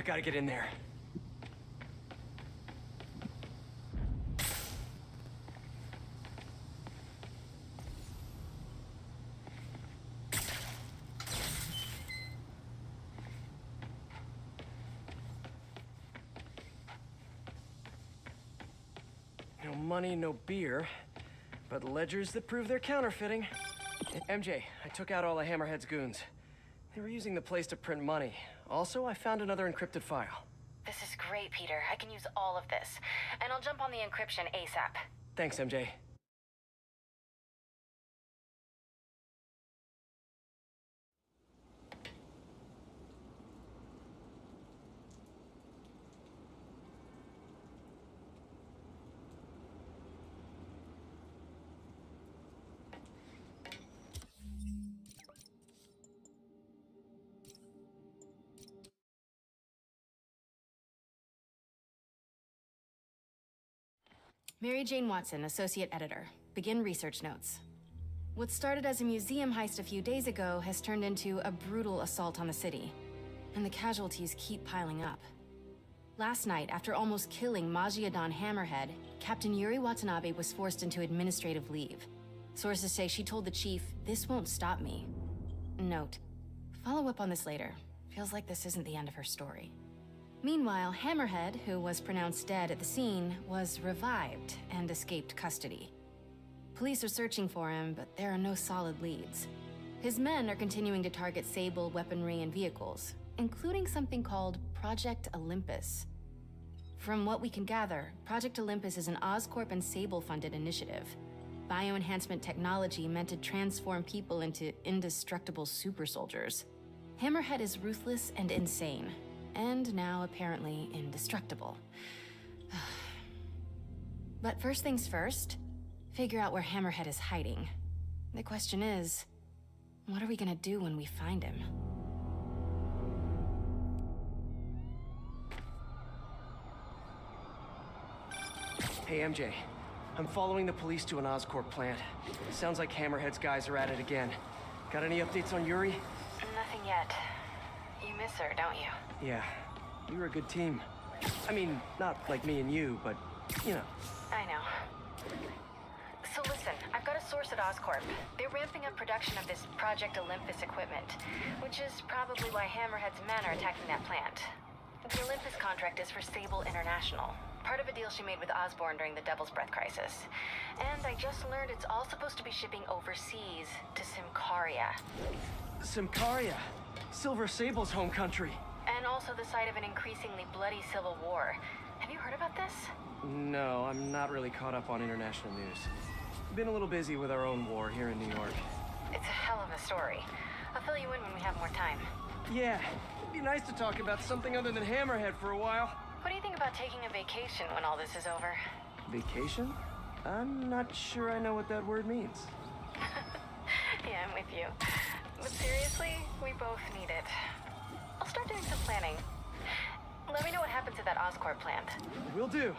gotta get in there. No money, no beer, but ledgers that prove they're counterfeiting. MJ, I took out all of Hammerhead's goons. They were using the place to print money. Also, I found another encrypted file. This is great, Peter. I can use all of this. And I'll jump on the encryption ASAP. Thanks, MJ. Mary Jane Watson, Associate Editor. Begin research notes. What started as a museum heist a few days ago has turned into a brutal assault on the city. And the casualties keep piling up. Last night, after almost killing Majiadan Hammerhead, Captain Yuri Watanabe was forced into administrative leave. Sources say she told the chief, "This won't stop me." Note, follow up on this later. Feels like this isn't the end of her story. Meanwhile, Hammerhead, who was pronounced dead at the scene, was revived and escaped custody. Police are searching for him, but there are no solid leads. His men are continuing to target Sable weaponry and vehicles, including something called Project Olympus. From what we can gather, Project Olympus is an Oscorp and Sable-funded initiative. Bioenhancement technology meant to transform people into indestructible super soldiers. Hammerhead is ruthless and insane, and now apparently indestructible. But first things first, figure out where Hammerhead is hiding. The question is, what are we gonna do when we find him? Hey, MJ. I'm following the police to an Oscorp plant. Sounds like Hammerhead's guys are at it again. Got any updates on Yuri? Nothing yet. You miss her, don't you? Yeah, we were a good team. I mean, not like me and you, but, you know. I know. So listen, I've got a source at Oscorp. They're ramping up production of this Project Olympus equipment, which is probably why Hammerhead's men are attacking that plant. The Olympus contract is for Sable International, part of a deal she made with Osborn during the Devil's Breath crisis. And I just learned it's all supposed to be shipping overseas to Symkaria. Symkaria? Silver Sable's home country. And also the site of an increasingly bloody civil war. Have you heard about this? No, I'm not really caught up on international news. Been a little busy with our own war here in New York. It's a hell of a story. I'll fill you in when we have more time. Yeah, it'd be nice to talk about something other than Hammerhead for a while. What do you think about taking a vacation when all this is over? Vacation? I'm not sure I know what that word means. Yeah, I'm with you. But seriously, we both need it. I'll start doing some planning. Let me know what happens at that Oscorp plant. Will do.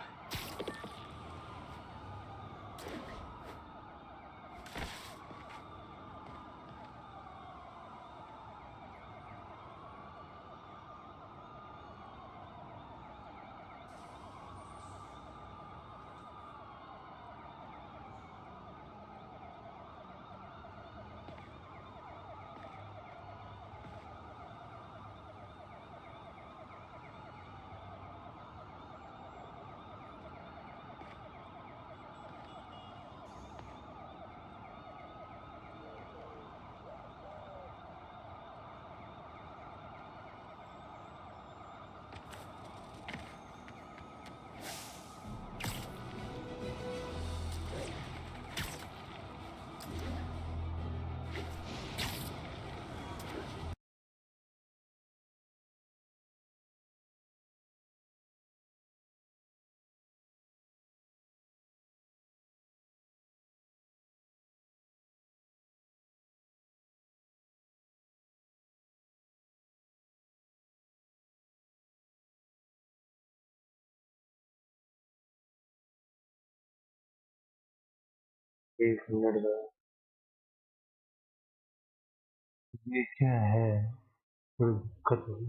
एक minute का ये क्या है? थोड़ी दिक्कत हो गई।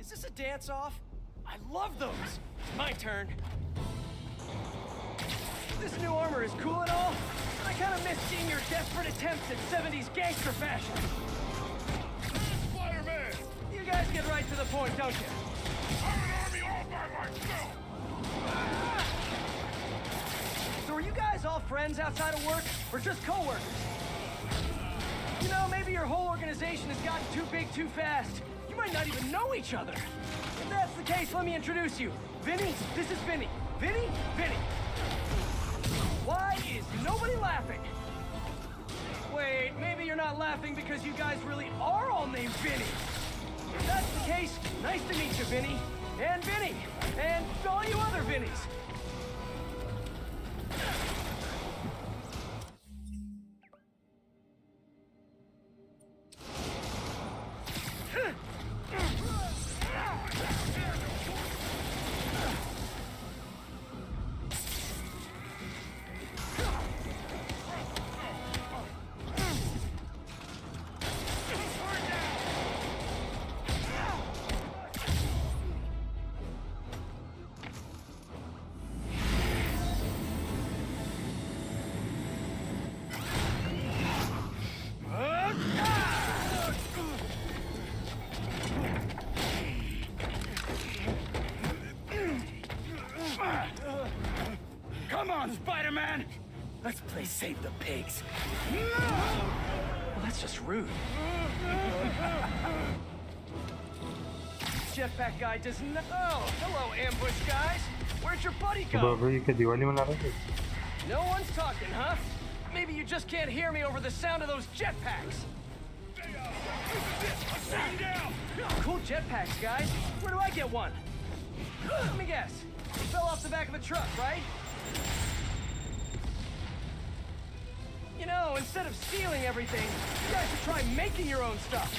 Is this a dance-off? I love those! My turn. This new armor is cool and all, but I kinda miss seeing your desperate attempts at 70s gangster fashion. Spider-Man! You guys get right to the point, don't you? I'm an army all by myself! So are you guys all friends outside of work, or just co-workers? You know, maybe your whole organization has gotten too big too fast. You might not even know each other. If that's the case, let me introduce you. Vinny, this is Vinny. Vinny, Vinny. Why is nobody laughing? Wait, maybe you're not laughing because you guys really are all named Vinny. If that's the case, nice to meet you, Vinny. And Vinny. And all you other Vinnies. Come on, Spider-Man! Let's play Save the Pigs. Well, that's just rude. Jetpack guy does not. Oh, hello, ambush guys. Where'd your buddy तो go? बाबा ये क्या दिवाली मना रहे थे? No one's talking, huh? Maybe you just can't hear me over the sound of those jetpacks. Stand down! Cool jetpacks, guys. Where do I get one? Let me guess. It fell off the back of the truck, right? You know, instead of stealing everything, you guys should try making your own stuff.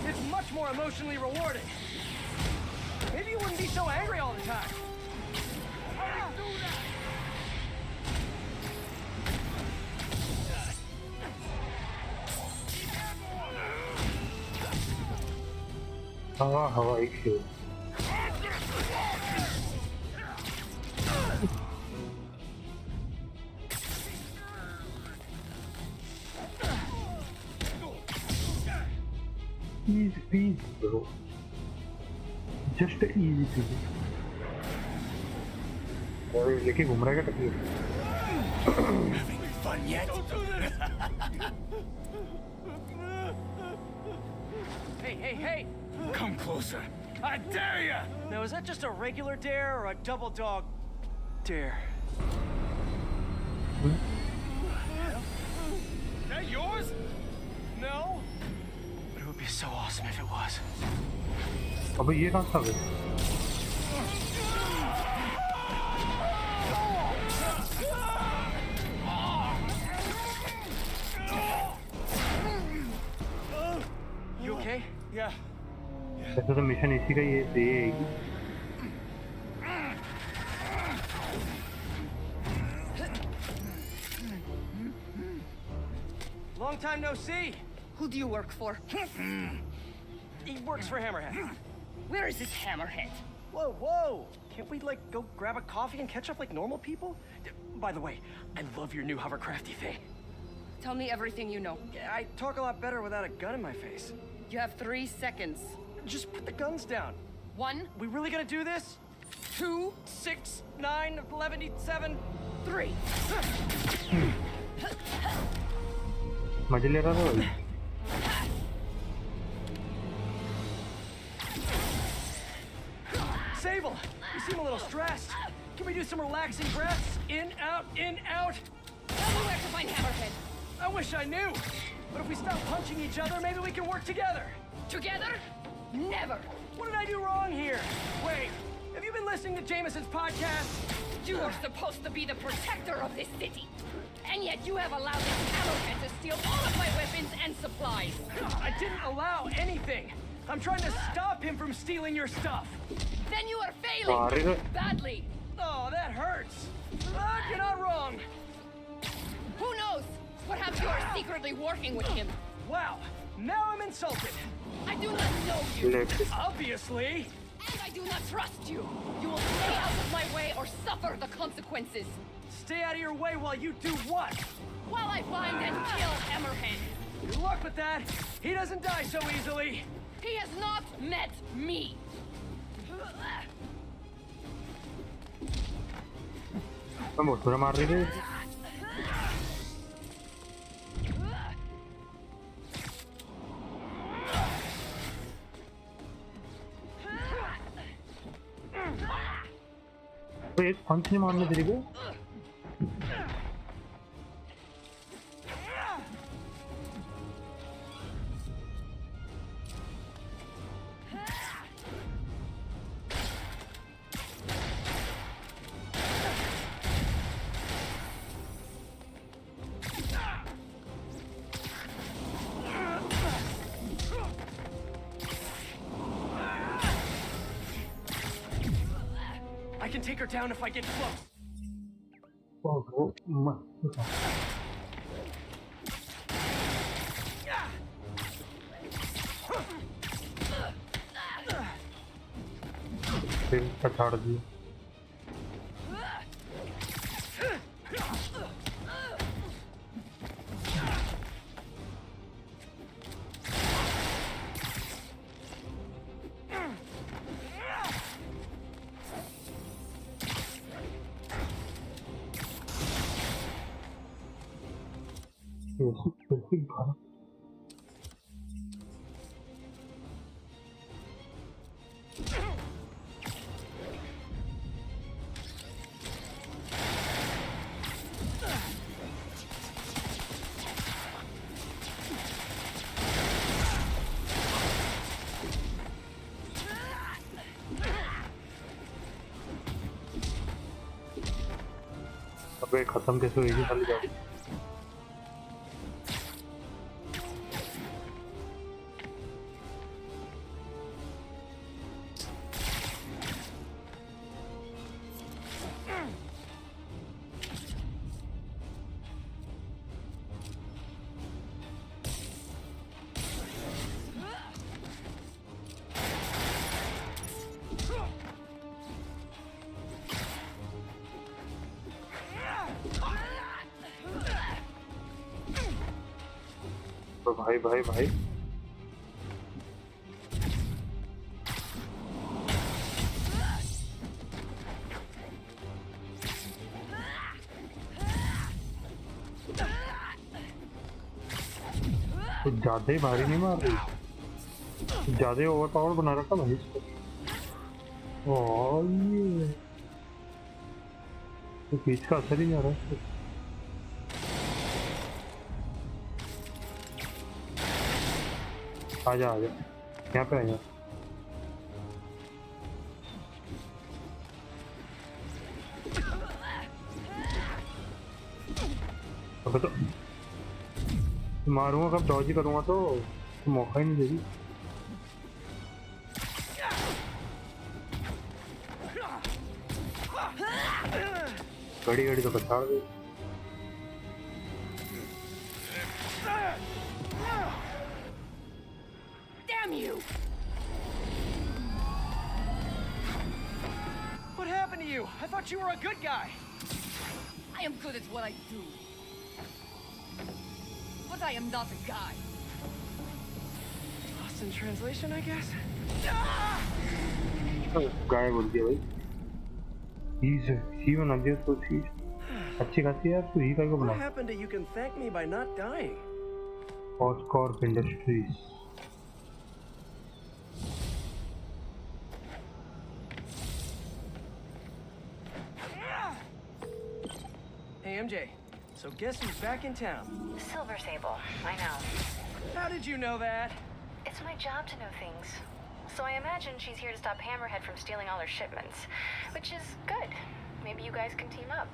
It's much more emotionally rewarding. Maybe you wouldn't be so angry all the time. हवा एक शेर easy peasy bro, just easy peasy. और लेके घूम रहा है क्या टकली? Having fun yet? Don't do this! Hey! Come closer. I dare ya! Now, is that just a regular dare or a double dog dare? That yours? No? But it would be so awesome if it was. अबे ये कहाँ था बे? You okay? Yeah. ऐसा तो mission इसी का ये है कि Long time no see. Who do you work for? He works for Hammerhead. Where is this hammerhead? Whoa! Can't we, like, go grab a coffee and catch up like normal people? By the way, I love your new hovercrafty thing. Tell me everything you know. I talk a lot better without a gun in my face. You have 3 seconds. Just put the guns down. 1, We really gonna do this? 2, 6, 9, 11, 7. 3. मजे ले रहा था भाई. Sable, you seem a little stressed. Can we do some relaxing breaths? In, out, in, out. Tell me where to find Hammerhead. I wish I knew. But if we stop punching each other, maybe we can work together. Together? Never. What did I do wrong here? Wait, have you been listening to Jameson's podcast? You are supposed to be the protector of this city. And yet you have allowed this hammerhead to steal all of my weapons and supplies. I didn't allow anything. I'm trying to stop him from stealing your stuff. Then you are Sorry. failing. Badly. Oh, that hurts. But you're not wrong. Who knows? Perhaps you are secretly working with him. Wow, Now I'm insulted. I do not know you. Left. Obviously. And I do not trust you. You will stay out of my way or suffer the consequences. Stay out of your way while you do what? While I find and kill Hammerhead. Good luck with that. He doesn't die so easily. He has not met me. मैं मोटूरा मार रही थी तो एक पंच नहीं मारने तेरे को I can take her down if I get close. छाड़ दी अबे खत्म कैसे हुई खाली गाड़ी भाई भाई भाई कुछ ज्यादा ही भारी नहीं मार रही ज्यादा ओवर पावर बना रखा भाई इसको और ये तो पीछ का असर ही नहीं आ रहा है आजा आजा यहाँ पे आजा अब तो मारूंगा कब डॉज ही करूंगा तो मौका ही नहीं देगी घड़ी घड़ी तो पछाड़ गई You. What happened to you? I thought you were a good guy. I am good at what I do. But I am not a guy. Lost in translation, I guess? गाय बोल दिया भाई ही बना दिया तो चीज अच्छी खासी यार तू ही का बना What happened to you can thank me by not dying? Oscorp Industries Hey, MJ. So guess who's back in town? Silver Sable, I know. How did you know that? It's my job to know things. So I imagine she's here to stop Hammerhead from stealing all her shipments. Which is good. Maybe you guys can team up.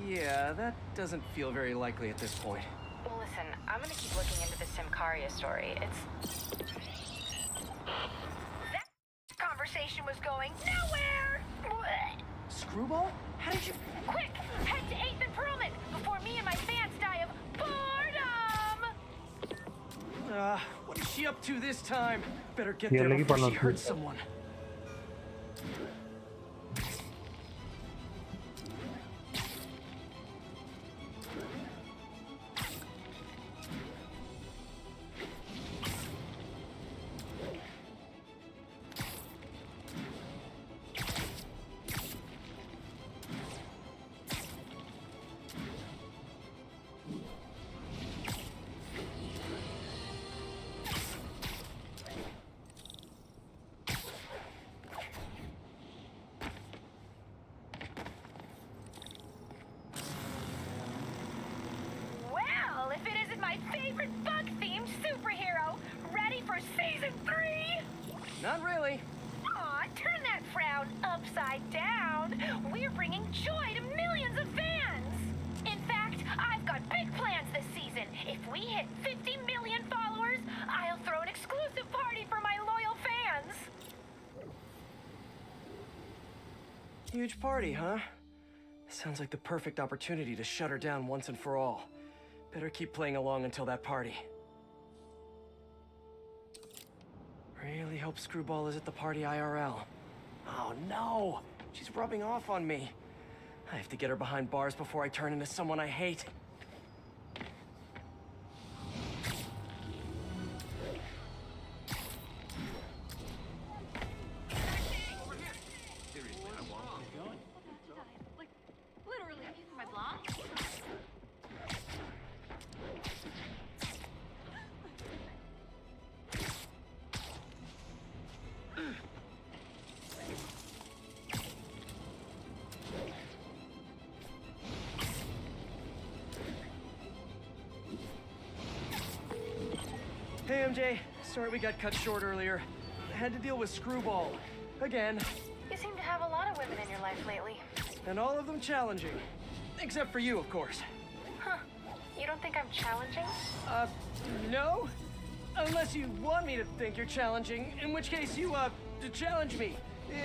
Yeah, that doesn't feel very likely at this point. Well, listen, I'm gonna keep looking into the Simcaria story. That conversation was going nowhere! Screwball? How did you... Quick! Head to 8th and Perlman before me and my fans die of boredom! What is she up to this time? Better get Yeah, there lagi before she panas hurts tuh. someone. Well, if it isn't my favorite bug-themed superhero, ready for season 3? Not really. Aw, turn that frown upside down. We're bringing joy to millions of fans. In fact, I've got big plans this season. If we hit 50 million followers, I'll throw an exclusive party for my loyal fans. Huge party, huh? Sounds like the perfect opportunity to shut her down once and for all. Better keep playing along until that party. Really hope Screwball is at the party IRL. Oh no! She's rubbing off on me. I have to get her behind bars before I turn into someone I hate. Like, literally, my blonde. Hey MJ, sorry we got cut short earlier. I had to deal with Screwball. Again. You seem to have a lot of women in your life lately. And all of them challenging. Except for you, of course. Huh. You don't think I'm challenging? No? Unless you want me to think you're challenging, in which case you, to challenge me.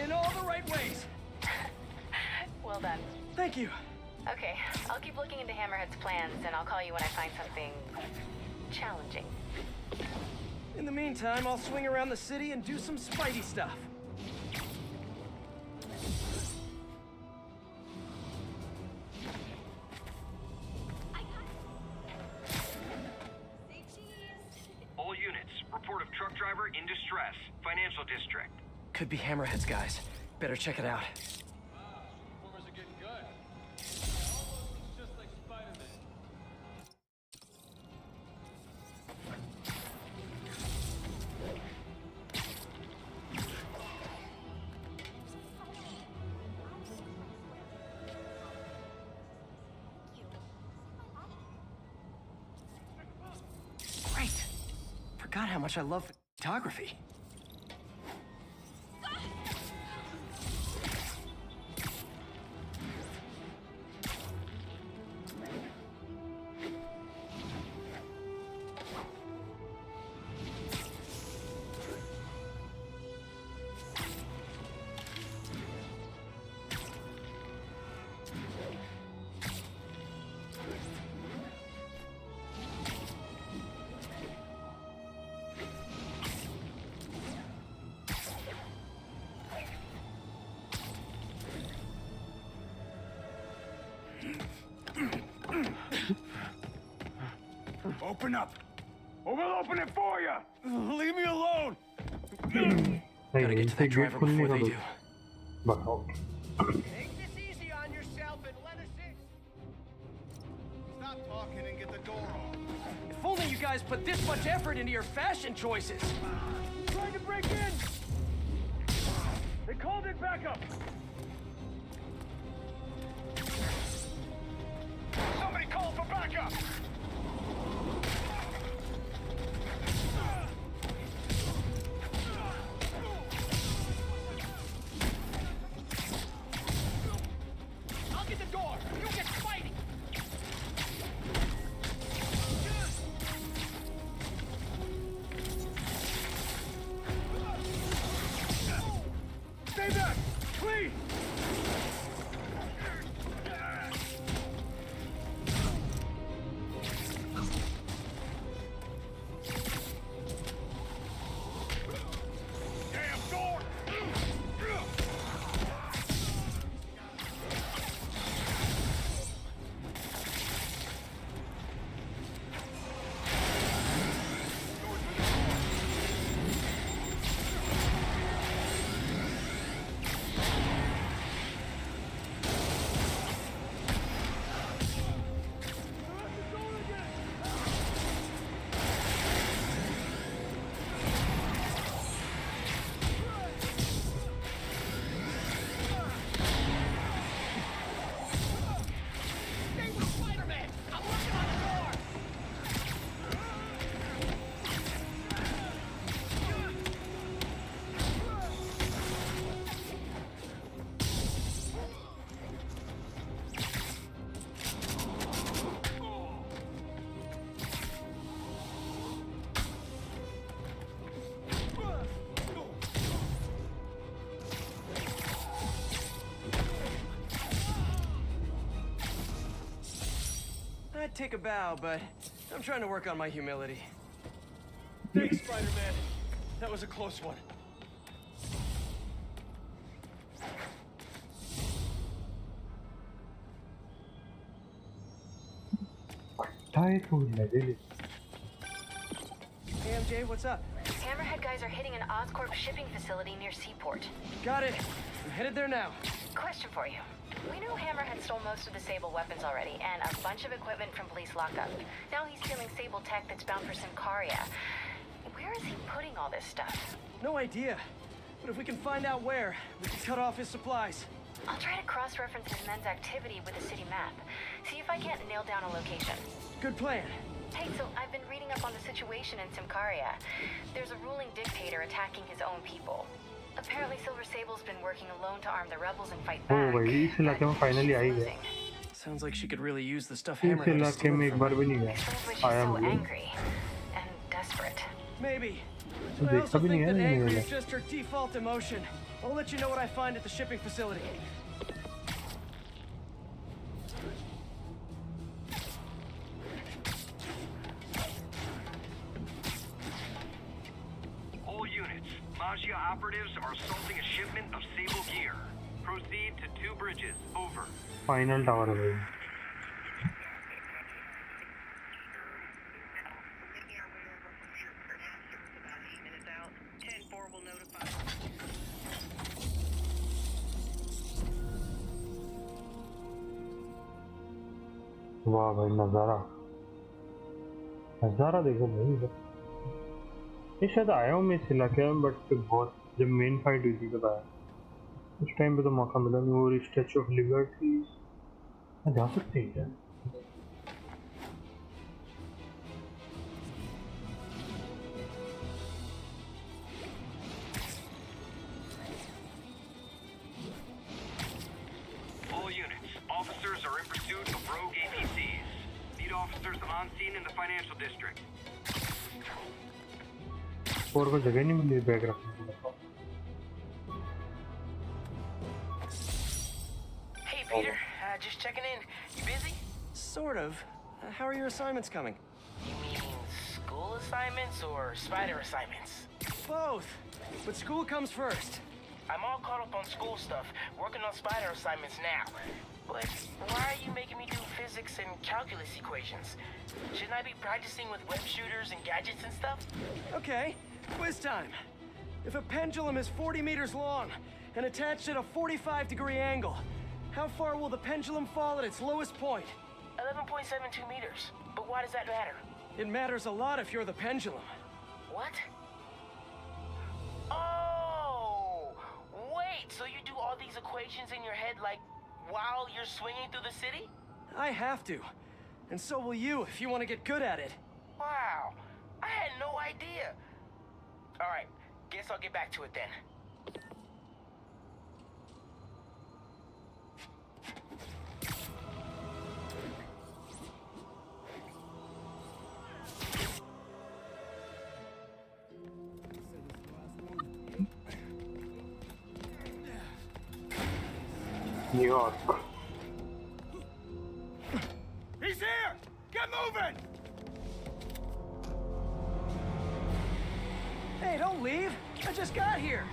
In all the right ways. Well done. Thank you. Okay, I'll keep looking into Hammerhead's plans, and I'll call you when I find something challenging. In the meantime, I'll swing around the city and do some Spidey stuff. All units, report of truck driver in distress. Financial district. Could be Hammerhead's guys. Better check it out. Performers are getting good. Almost just like Spider-Man. Great. Forgot how much I love photography. Open up, or we'll open it for you. Leave me alone. नहीं Gotta नहीं get to इसे that gate driver खुलने before का they दो do. बताओ Take this easy on yourself and let us in. Stop talking and get the door off. If only you guys put this much effort into your fashion choices. Trying to break in. They called in backup. Somebody call for backup. I'll get the door. You get Spidey. Stay back, please. I'd take a bow, but I'm trying to work on my humility. Thanks, Spider-Man. That was a close one. Tired food, really. Hey, MJ, what's up? Hammerhead guys are hitting an Oscorp shipping facility near Seaport. Got it. I'm headed there now. Question for you. We know Hammerhead stole most of the Sable weapons already, and a bunch of equipment from police lockup. Now he's stealing Sable tech that's bound for Symkaria. Where is he putting all this stuff? No idea. But if we can find out where, we can cut off his supplies. I'll try to cross-reference his men's activity with the city map. See if I can't nail down a location. Good plan. Hey, so I've been reading up on the situation in Symkaria. There's a ruling dictator attacking his own people. Apparently Silver Sable's been working alone to arm the rebels and fight back. भाई इस इलाके में finally आई है. Sounds like she could really use the stuff इस Hammerhead is इलाके में एक बार भी नहीं गया. She's आया so मुझे. angry and desperate. Maybe. तो But I देखा also भी नहीं think है that नहीं angry मिला. is just her default emotion. I'll let you know what I find at the shipping facility. All units, Magia operatives are assaulting a shipment of Sable gear. Proceed to 2 bridges. Over. Final tower है भाई. वाह भाई नज़ारा नज़ारा देखो भाई इधर. ये शायद आया हूँ मैं इस इलाके में बट बहुत जब मेन फाइट हुई थी तब आया. उस टाइम पे तो मौका मिला नहीं. और स्टैचू ऑफ लिबर्टी जा सकते हैं क्या? All units, officers are in pursuit of rogue APCs. Need officers on scene in the financial district. और कोई जगह नहीं मिली बैग रखने के लिए. Hey, Peter. Just checking in. You busy? Sort of. How are your assignments coming? You mean school assignments or spider assignments? Both. But school comes first. I'm all caught up on school stuff, working on spider assignments now. But why are you making me do physics and calculus equations? Shouldn't I be practicing with web shooters and gadgets and stuff? Okay, quiz time. If a pendulum is 40 meters long and attached at a 45-degree angle, how far will the pendulum fall at its lowest point? 11.72 meters. But why does that matter? It matters a lot if you're the pendulum. What? Oh! Wait, so you do all these equations in your head like while you're swinging through the city? I have to. And so will you if you want to get good at it. Wow, I had no idea. All right, guess I'll get back to it then. New York. He's here! Get moving! Hey, don't leave. I just got here.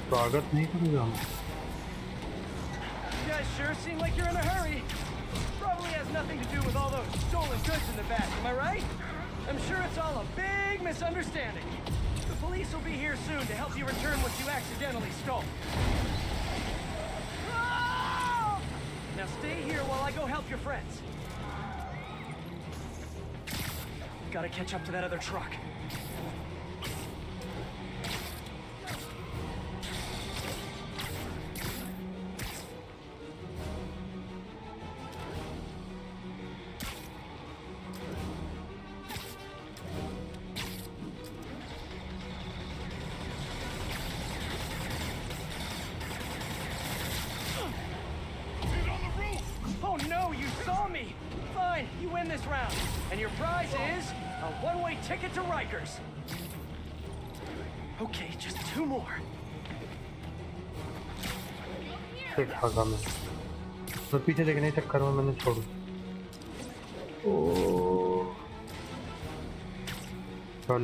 स्वागत नहीं करेगा हम. You guys sure seem like you're in a hurry. Probably has nothing to do with all those stolen goods in the back, am I right? I'm sure it's all a big misunderstanding. The police will be here soon to help you return what you accidentally stole. Ah! Now stay here while I go help your friends. Gotta catch up to that other truck. Oh no, you saw me! Fine, you win this round. And your prize is a one-way ticket to Rikers. Okay, just 2 more. ठीक ठाक है. मैं पीछे देखने के चक्कर में मैंने छोड़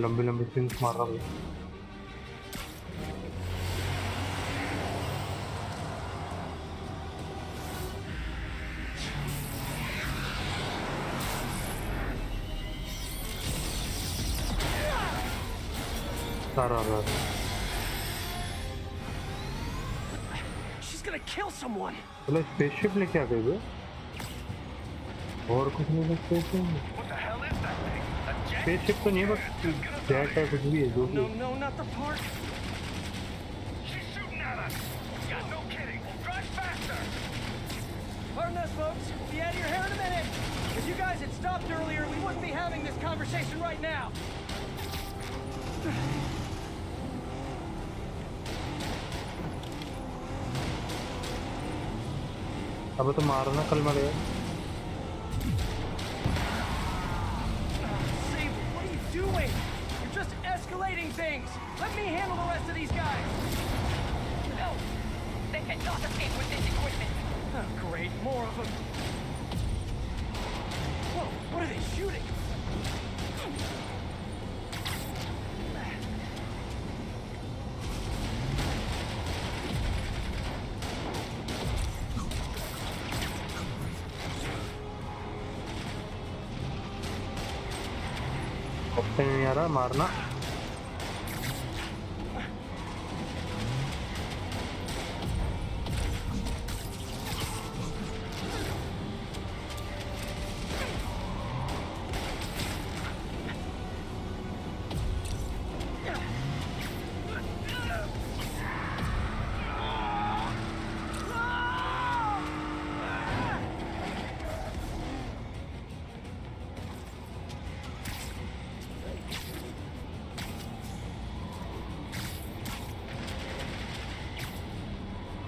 लंबी लंबी स्विंग्स मार रहा भाई She's gonna kill someone. चलो स्पेसशिप लेके आ गए वे और कुछ नहीं लगता स्पेसशिप तो नहीं है बस जेट है कुछ भी है जो भी No, not the park. She's shooting at us. Yeah, no kidding. Drive faster. Pardon us, folks. We'll be out of your hair in a minute. If you guys had stopped earlier, we wouldn't be having this conversation right now. अब तो मारना कल मरेगा Sable, what are you doing? You're just escalating things. Let me handle the rest of these guys. No! They cannot escape with this equipment! Oh, great. More of them. Whoa, what are they shooting? Option नहीं आ रहा मारना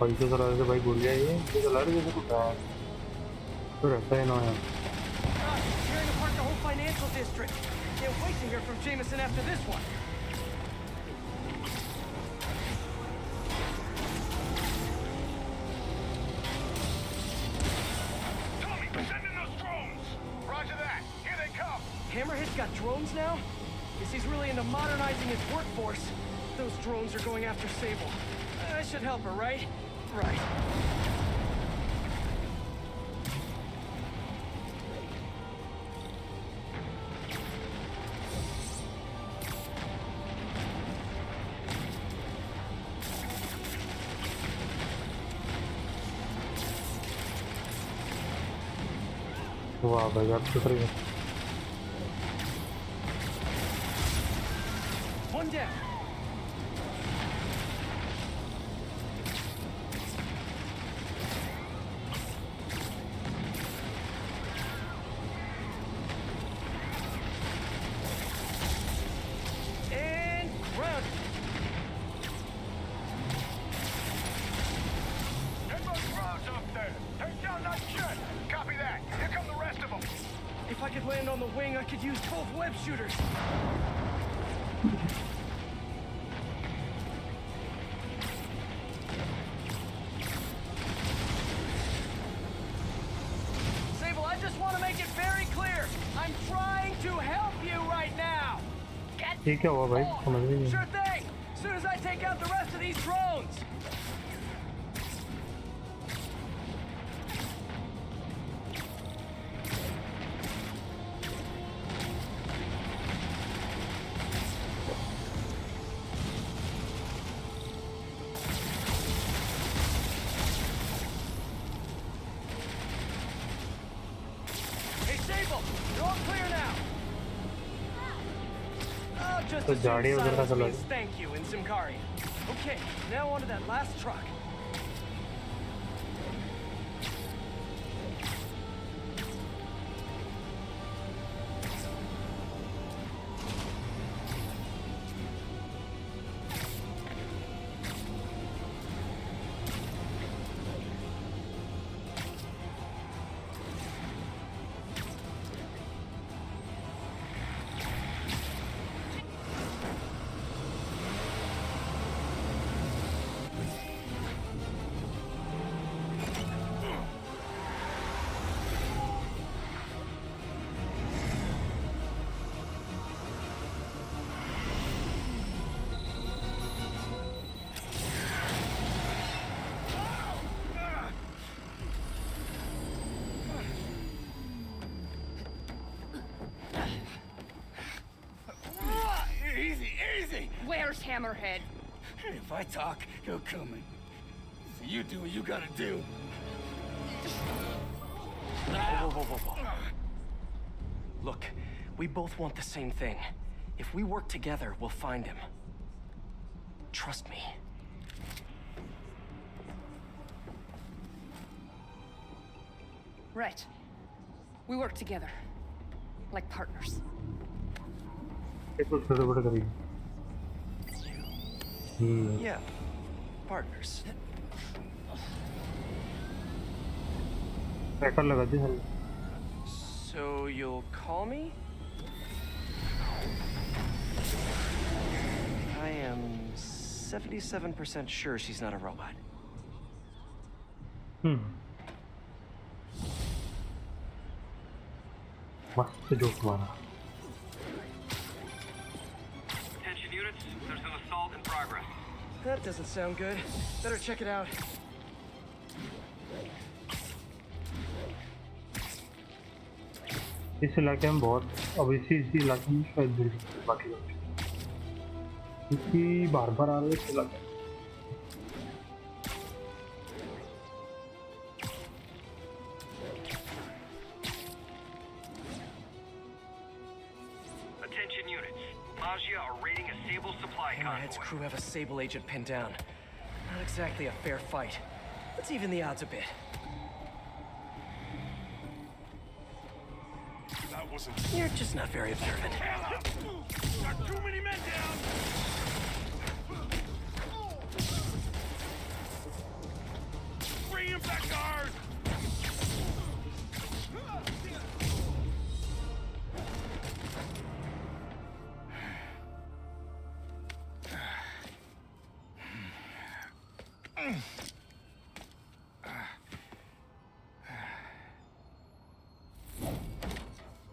पैसे चला रहे थे भाई भूल गया ये चला रहे जैसे कुछ तो रहता है ना यार Tearing apart the whole financial district. Can't wait to hear from Jameson after this one. Tommy, send in those drones. Roger that. Here they come. Hammerhead's got drones now? Guess he's really into modernizing his workforce. Those drones are going after Sable. I should help her, right? Right. वाह भाई आप शुक्र है One down. And grounded. Hit those roads up there. Take down that jet. Copy that. Here come the rest of them. If I could land on the wing, I could use both web shooters. Sable, I just want to make it very clear. I'm trying to help you right now. Get ये क्या हुआ भाई समझ में नहीं Sure thing. As soon as I take out the rest of these drones. Hey, Sable, you're all clear now. Oh, just तो as झाड़ी soon वगैरह का silence लग means thank you in Simkari. Okay, now onto that last truck. hammerhead. If I talk, he'll kill me. So you do what you gotta do. Whoa. Look, we both want the same thing. If we work together, we'll find him. Trust me. Right. We work together. Like partners. एक कुछ छोटे बड़े करेंगे. Yeah, partners. Tracker लगा दे साले. So you'll call me? I am 77% sure she's not a robot. मस्त joke मारा. Attention units, there's an assault in progress. That doesn't sound good. Better check it out. इस इलाके में बहुत अब इसी इलाके में शायद बिल्डिंग बाकी लोग क्योंकि बार आ रहे हैं इस इलाके. Attention units, Magia are raiding a Sable supply Hammerhead's convoy. crew have a Sable agent pinned down. Not exactly a fair fight. Let's even the odds a bit. That wasn't... You're just not very observant. Got too many men down! Bring him back, guard!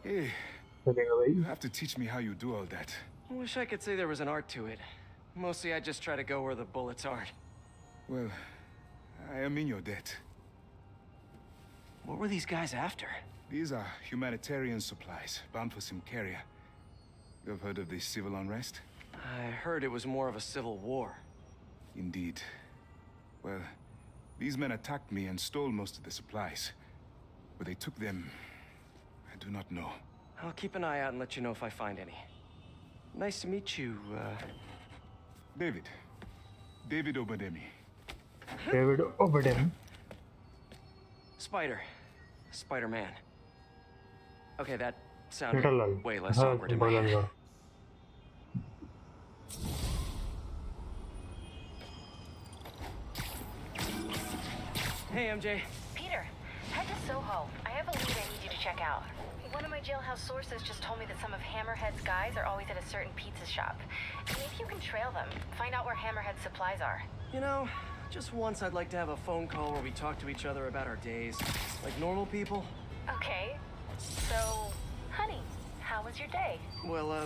Hey, चलेगा भाई. you have to teach me how you do all that. I wish I could say there was an art to it. Mostly I just try to go where the bullets aren't. Well, I am in your debt. What were these guys after? These are humanitarian supplies bound for Simcaria. You've heard of this civil unrest? I heard it was more of a civil war. Indeed. Well, these men attacked me and stole most of the supplies. Where they took them, I do not know. I'll keep an eye out and let you know if I find any. Nice to meet you, David. David Obademi. David Obademi. Spider. Spider-Man. Okay, that sounded Little way less awkward in my head. Hey, MJ. Peter, head to Soho. I have a lead I need you to check out. One of my jailhouse sources just told me that some of Hammerhead's guys are always at a certain pizza shop. And maybe you can trail them, find out where Hammerhead's supplies are. You know, just once I'd like to have a phone call where we talk to each other about our days. Like normal people. Okay. So, honey, how was your day? Well,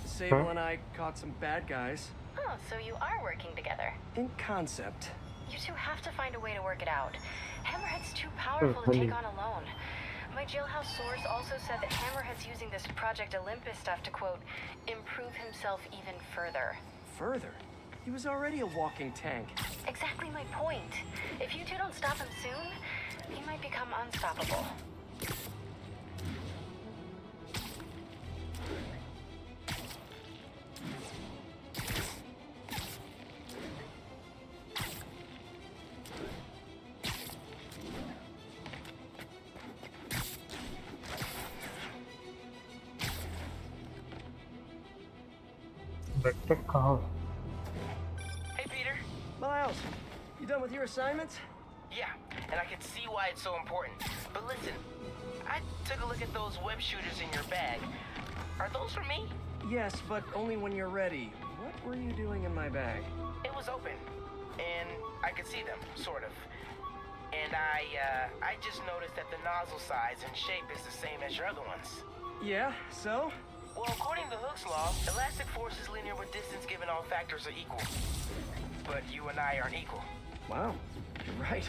Sable and I caught some bad guys. Oh, so you are working together. In concept. You two have to find a way to work it out. Hammerhead's too powerful to take on alone. My jailhouse source also said that Hammerhead's using this Project Olympus stuff to, quote, improve himself even further. Further? He was already a walking tank. Exactly my point. If you two don't stop him soon, he might become unstoppable. Hey, Peter. Miles, you done with your assignments? Yeah, and I can see why it's so important. But listen, I took a look at those web shooters in your bag. Are those for me? Yes, but only when you're ready. What were you doing in my bag? It was open, and I could see them, sort of. And I just noticed that the nozzle size and shape is the same as your other ones. Yeah, so? Well, according to Hooke's law, elastic force is linear with distance given all factors are equal. But you and I aren't equal. Wow, you're right.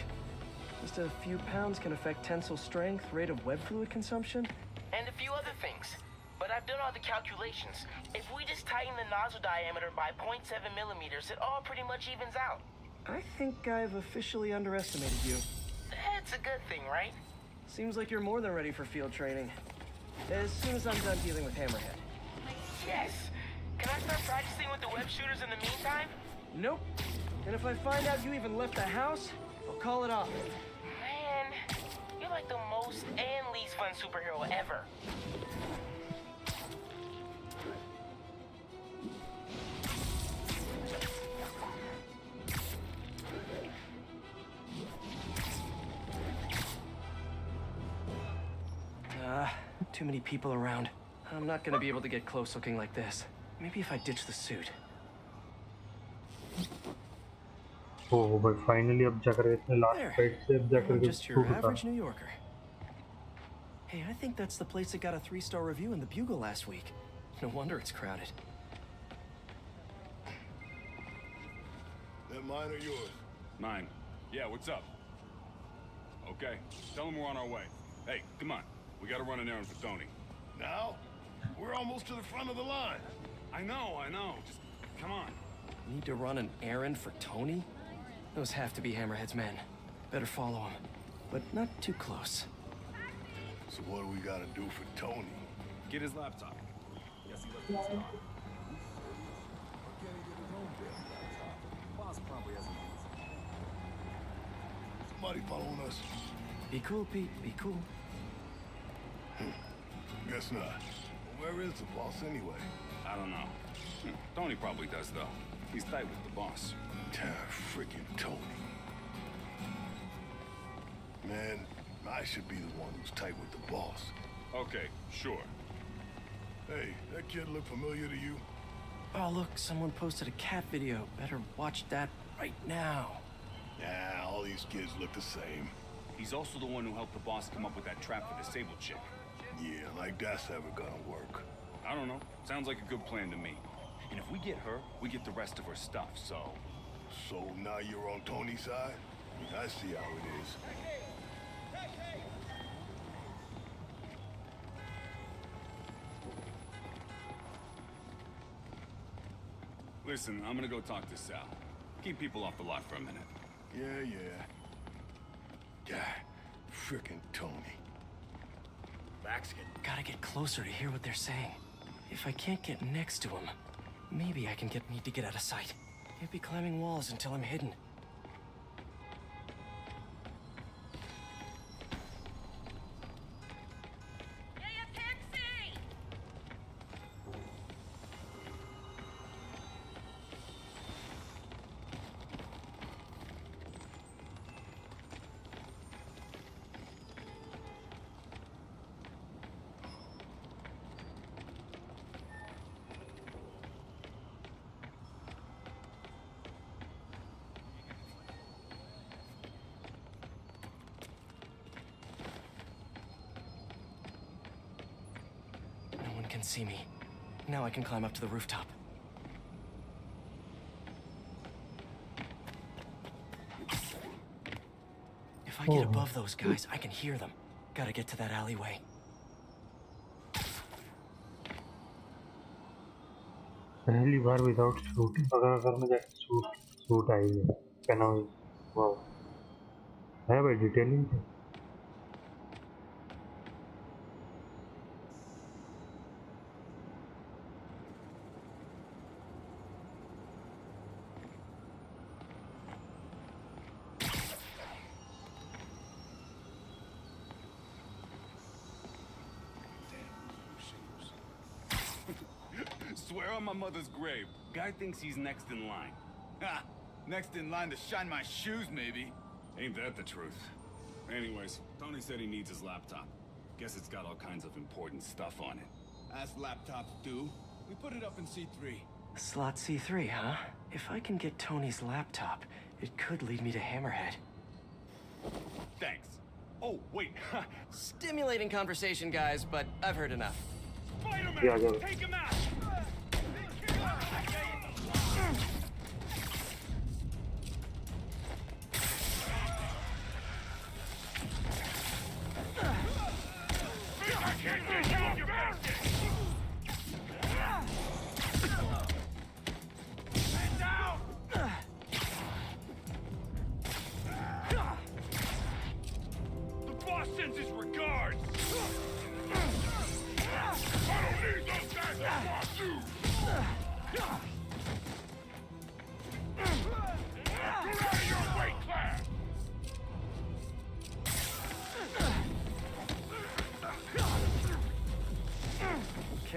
Just a few pounds can affect tensile strength, rate of web fluid consumption. And a few other things. but I've done all the calculations. If we just tighten the nozzle diameter by 0.7 millimeters, it all pretty much evens out. I think I've officially underestimated you. That's a good thing, right? Seems like you're more than ready for field training. As soon as I'm done dealing with Hammerhead. Yes. Can I start practicing with the web shooters in the meantime? Nope. And if I find out you even left the house, I'll call it off. Man, you're like the most and least fun superhero ever. Too many people around. I'm not gonna be able to get close looking like this. Maybe if I ditch the suit. Oh, but finally अब जाकर इतने last There. fight से अब जाकर I'm के just your shoot होता. average New Yorker. Hey, I think that's the place that got a 3-star review in the Bugle last week. No wonder it's crowded. That mine or yours? Mine. Yeah, what's up? Okay, tell him we're on our way. Hey, come on. We gotta run an errand for Tony. Now? We're almost to the front of the line. I know. Just come on. Need to run an errand for Tony? Those have to be Hammerhead's men. Better follow him, but not too close. So what do we gotta do for Tony? Get his laptop. Yes, he left his car. Boss probably hasn't. Somebody following us? Be cool, Pete. Be cool. Guess not. Where is the boss anyway? I don't know. Tony probably does, though. He's tight with the boss. Freaking Tony. Man, I should be the one who's tight with the boss. Okay, sure. Hey, that kid look familiar to you? Oh, look, someone posted a cat video. Better watch that right now. Nah, all these kids look the same. He's also the one who helped the boss come up with that trap for the Sable chick. Yeah, like that's ever gonna work. I don't know. Sounds like a good plan to me. And if we get her, we get the rest of her stuff, so... So now you're on Tony's side? I see how it is. Listen, I'm gonna go talk to Sal. Keep people off the lot for a minute. Yeah. God, frickin' Tony. Mexican. Gotta get closer to hear what they're saying. If I can't get next to him, maybe I can need to get out of sight. Can't be climbing walls until I'm hidden. Hey, a taxi! No one can see me. Now I can climb up to the rooftop. If I get above those guys, I can hear them. Gotta get to that alleyway. पहली बार without suit. अगर मैं जाके suit आई है. पहना हुई. Wow. है भाई detailing. Swear on my mother's grave. Guy thinks he's next in line. Ha! Next in line to shine my shoes, maybe. Ain't that the truth? Anyways, Tony said he needs his laptop. Guess it's got all kinds of important stuff on it. As laptops do. We put it up in C3. Slot C3, huh? If I can get Tony's laptop, it could lead me to Hammerhead. Thanks. Oh, wait. Stimulating conversation, guys, but I've heard enough. Spider-Man! Yeah, I got it. Take him out!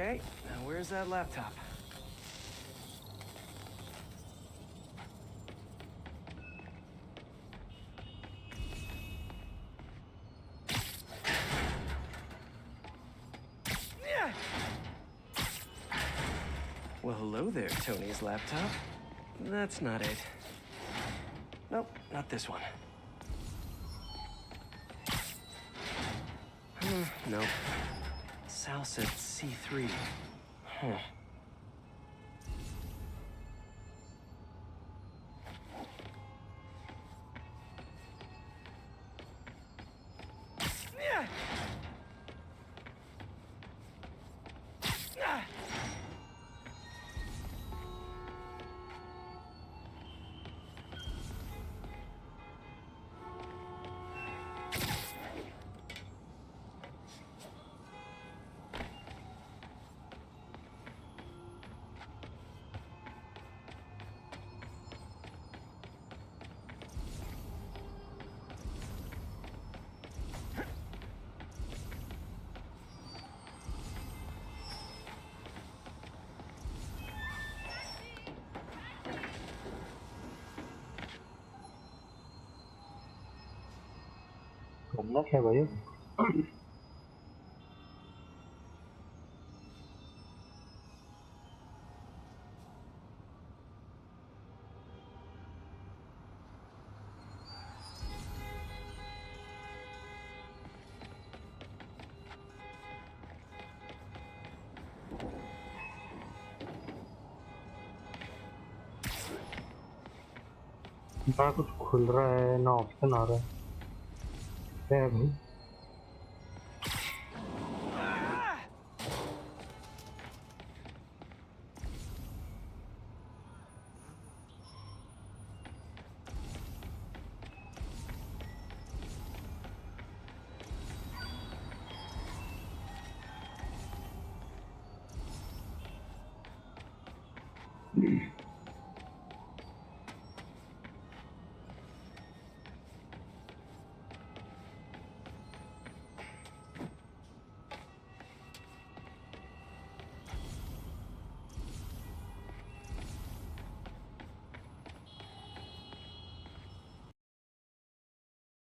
Okay, now where's that laptop? Well, hello there, Tony's laptop. That's not it. Nope, not this one. Nope. Sal said C3. Huh. करना क्या भाई? ना कुछ खुल रहा है ना option आ रहा है भाई.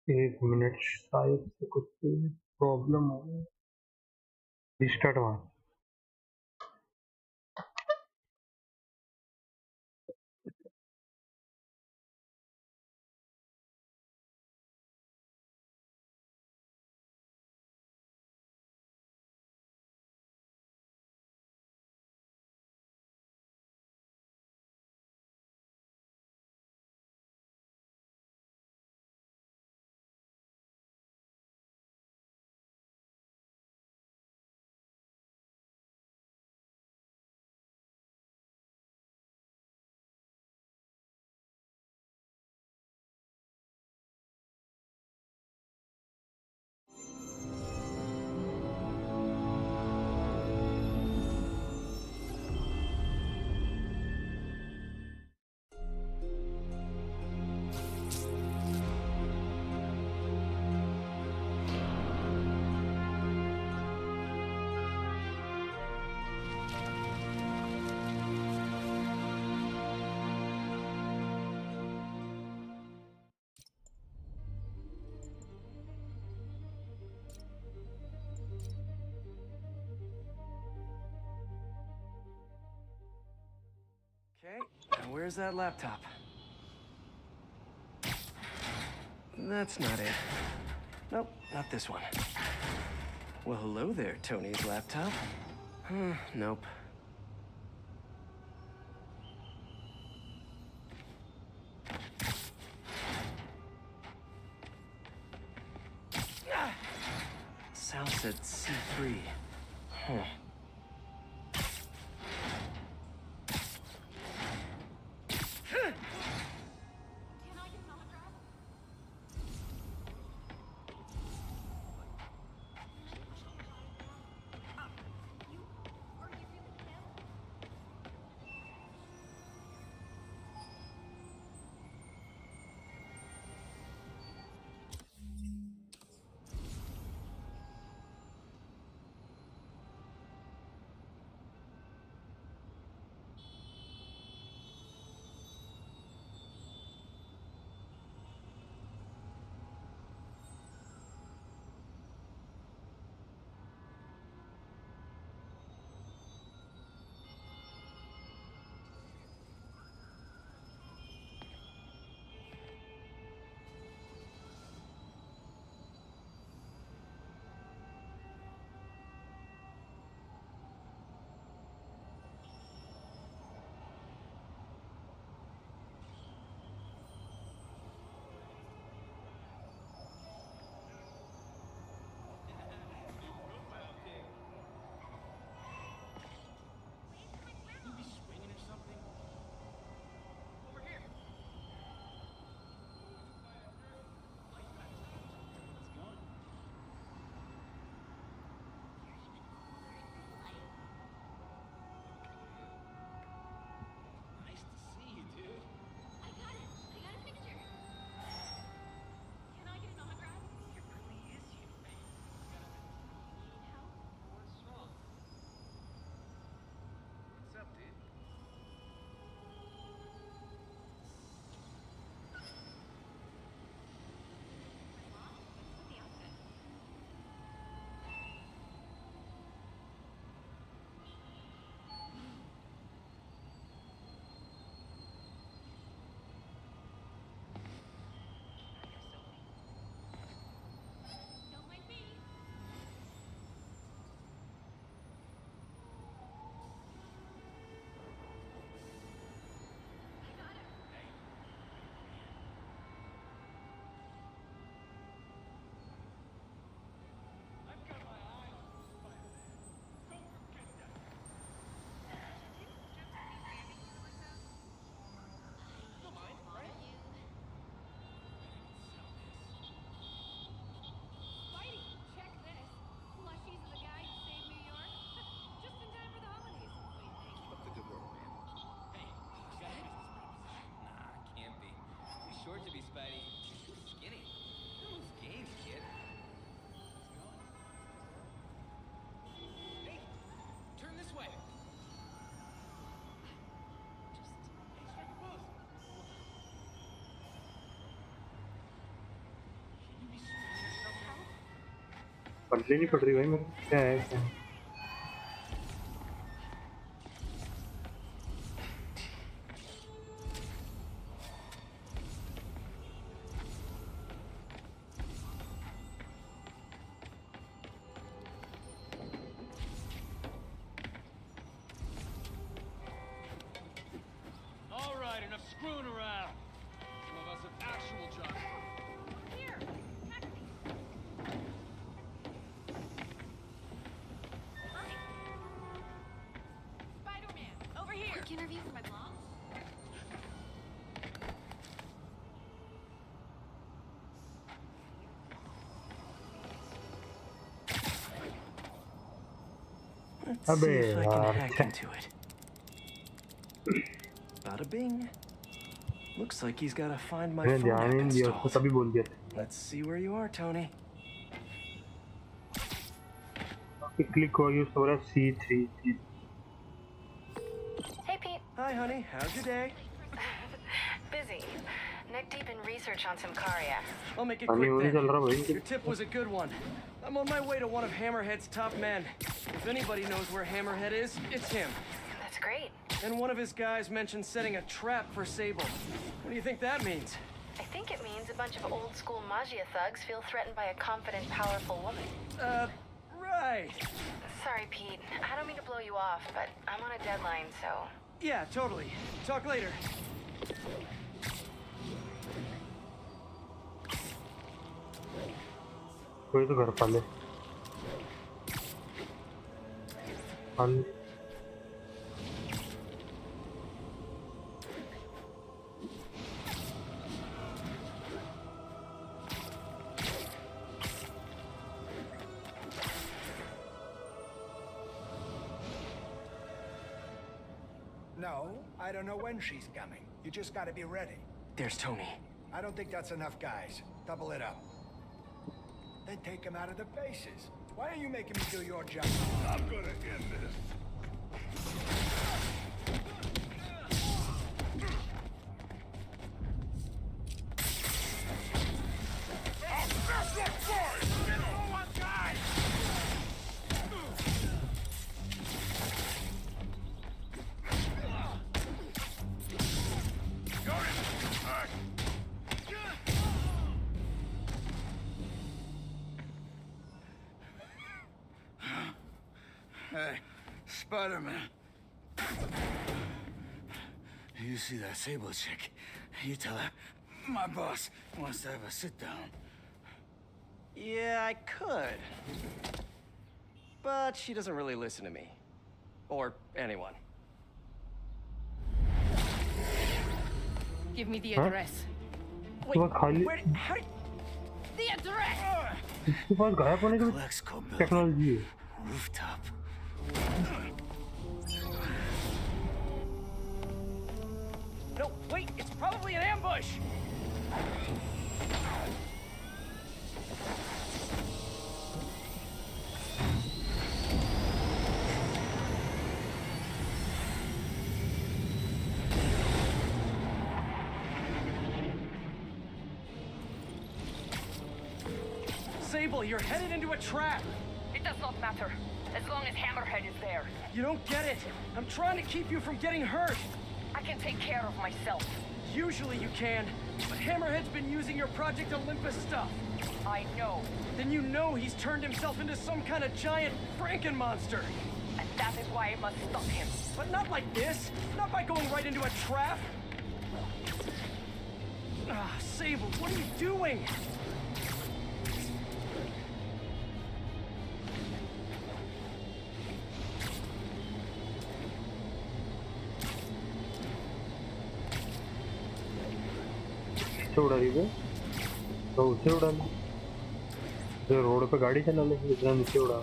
एक मिनट, शायद से कुछ प्रॉब्लम हो गई. रिस्टार्ट हुआ. Okay, now where's that laptop? That's not it. Nope, not this one. Well, hello there, Tony's laptop. Nope. Sal said C3. Huh. Spidey. Skinny. Who's game, kid? Hey, turn this way. पल्ले नहीं पड़ रही भाई मेरे क्या है क्या All right, enough screwing around. Some of us have actual jobs. Here, Spider-Man, over here. Quick interview for my blog. Let's see if I can hack into it. Bada bing. Looks like he's got to find my मैंने phone ध्यान app ही नहीं दिया उसको installed. तभी बोल दिया था Let's see where you are, Tony. Click हो गई उसको बोला C3 Hey, Pete. Hi, honey. How's your day? Busy. Neck deep in research on some Cardia. I'll make it पानी quick वो नहीं चल then. रहा भाई Your tip was a good one. I'm on my way to one of Hammerhead's top men. If anybody knows where Hammerhead is, it's him. That's great. And one of his guys mentioned setting a trap for Sable. What do you think that means? I think it means a bunch of old-school Magia thugs feel threatened by a confident, powerful woman. Right. Sorry, Pete. I don't mean to blow you off, but I'm on a deadline, so... Yeah, totally. Talk later. कोई तो घर पाले पाले No, I don't know when she's coming. You just gotta be ready. There's Tony. I don't think that's enough, guys. Double it up. Then take him out of the bases. Why are you making me do your job? I'm gonna end this. Hey, Spider-Man. You see that Sable chick? You tell her my boss wants to have a sit-down. Yeah, I could. But she doesn't really listen to me. Or anyone. Give me the Huh? address. Wait, वो खाली where, how did... The address! इसके पास गायब होने की Lexco building. Technology है Rooftop. No, wait, it's probably an ambush! Sable, you're headed into a trap! It does not matter, as long as Hammerhead is there. You don't get it! I'm trying to keep you from getting hurt! I can take care of myself. Usually you can, but Hammerhead's been using your Project Olympus stuff. I know, Then you know he's turned himself into some kind of giant Franken-monster. and that is why I must stop him. But not like this. Not by going right into a trap. Ah, Sable, what are you doing? से उड़ा रही है तो उसे उड़ा ले तो road पे गाड़ी चला ले इतना नीचे उड़ा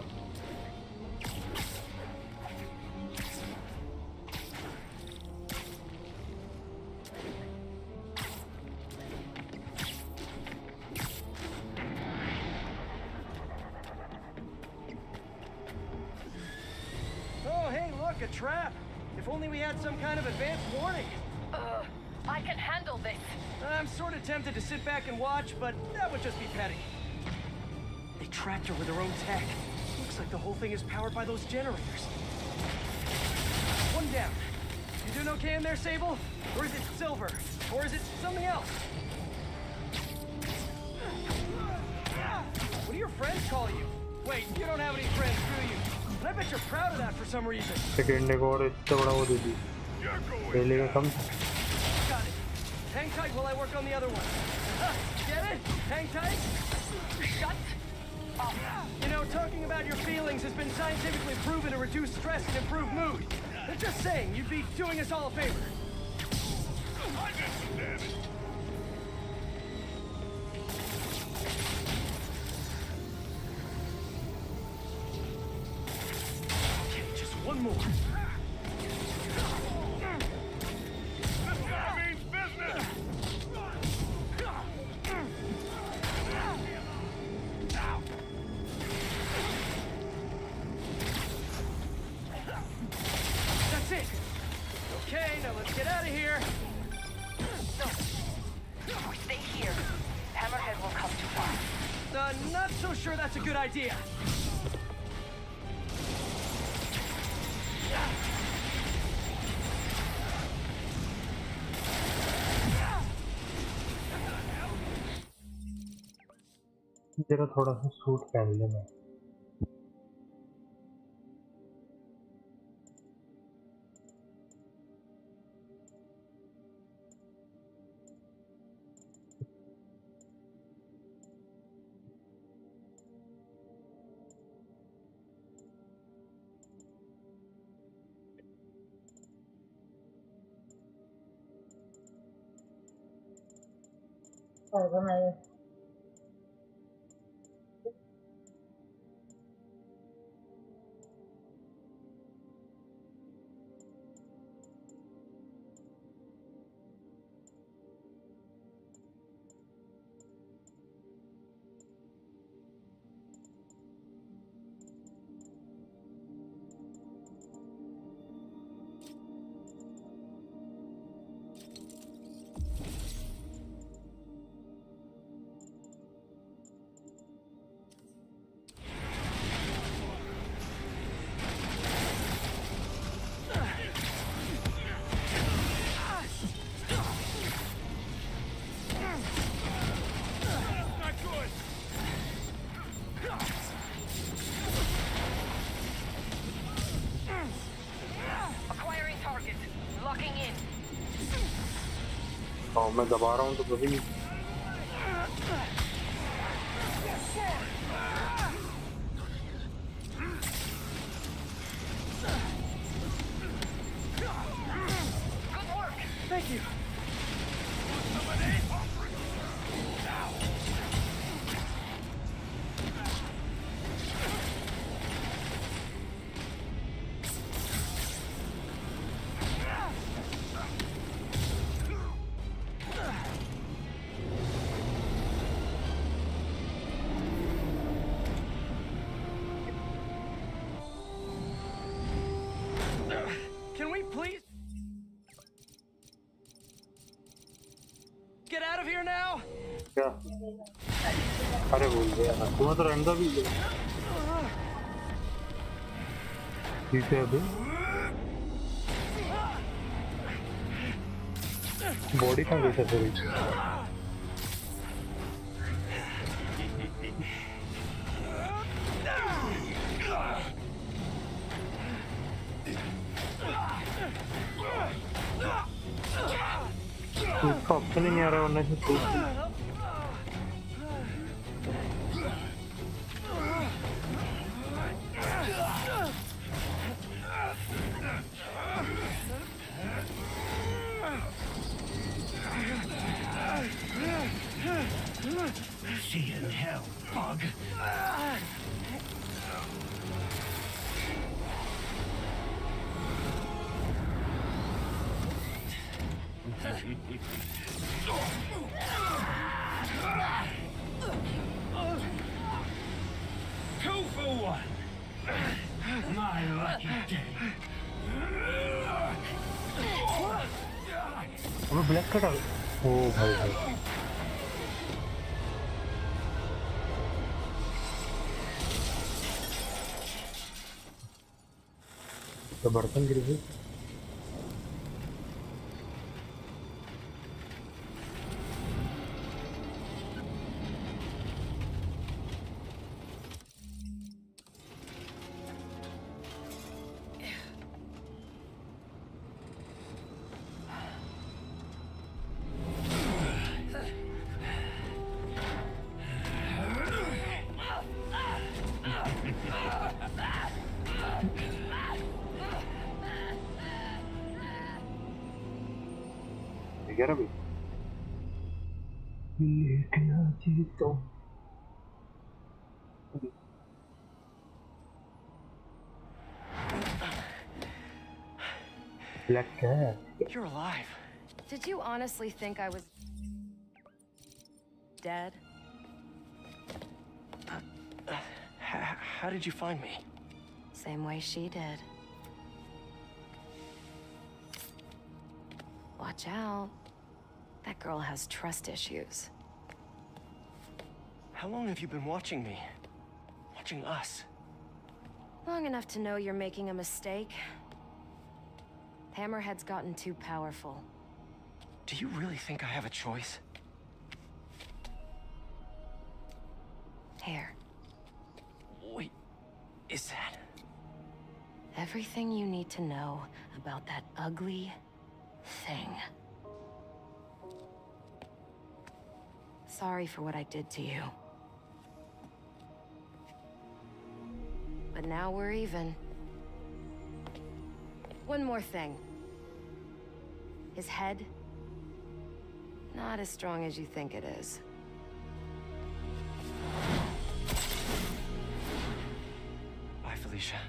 trap. If only we had some kind of advanced warning. I can handle this. I'm sort of tempted to sit back and watch, but that would just be petty. They trapped her with their own tech. Looks like the whole thing is powered by those generators. One down. You doing okay in there, Sable? Or is it Silver? Or is it something else? What do your friends call you? Wait, you don't have any friends, do you? And I bet you're proud of that for some reason. Second एक और इतना बड़ा वो दे दी पहले का कम Got it. Hang tight while I work on the other one. Get it? Hang tight? Shut up. You know, talking about your feelings has been scientifically proven to reduce stress and improve mood. I'm just saying, you'd be doing us all a favor. I did some damage. Okay, just one more. This guy means business. That's it. Okay, now let's get out of here. No. If we stay here, Hammerhead will come too far. Not so sure that's a good idea. जरा थोड़ा सा suit पहन लेना और मैं दबा रहा हूँ तो कभी Thank you. Can we please get out of here now? क्या अरे भूल गया तुम्हें तो रंदा भी ठीक है अभी बॉडी कहाँ गई तेरी उसका ऑप्शन ही नहीं आ रहा वरना से टूट See you in hell, bug. Two for one. My lucky day. हमें ब्लैक कट ओ भाई भाई तो बर्तन गिर गए ग्यारह भी लेकिन चीज तो black cat You're alive. Did you honestly think I was dead? How did you find me? Same way she did. Watch out. That girl has trust issues. How long have you been watching me? Watching us? Long enough to know you're making a mistake. Hammerhead's gotten too powerful. Do you really think I have a choice? Here. Wait, is that... Everything you need to know about that ugly thing. Sorry for what I did to you. But now we're even. One more thing. His head, not as strong as you think it is. Bye, Felicia.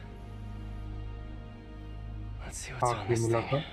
Let's see what's on this thing.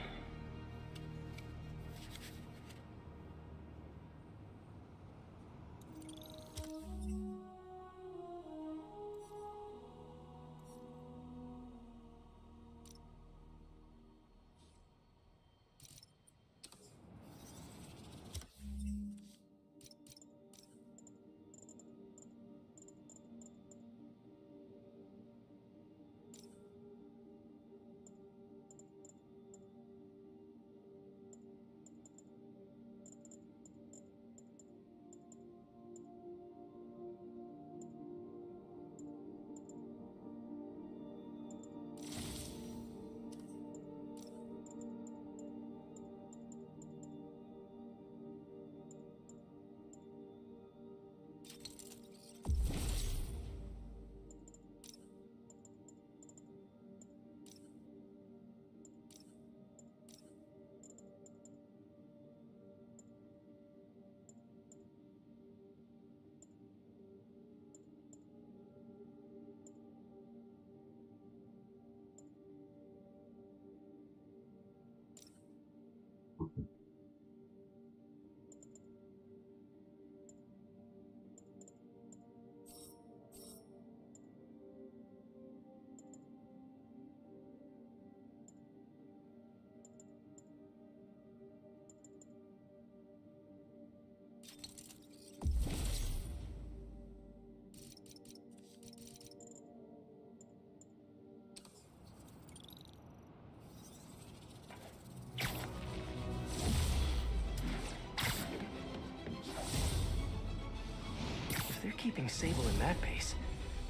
Keeping Sable in that base.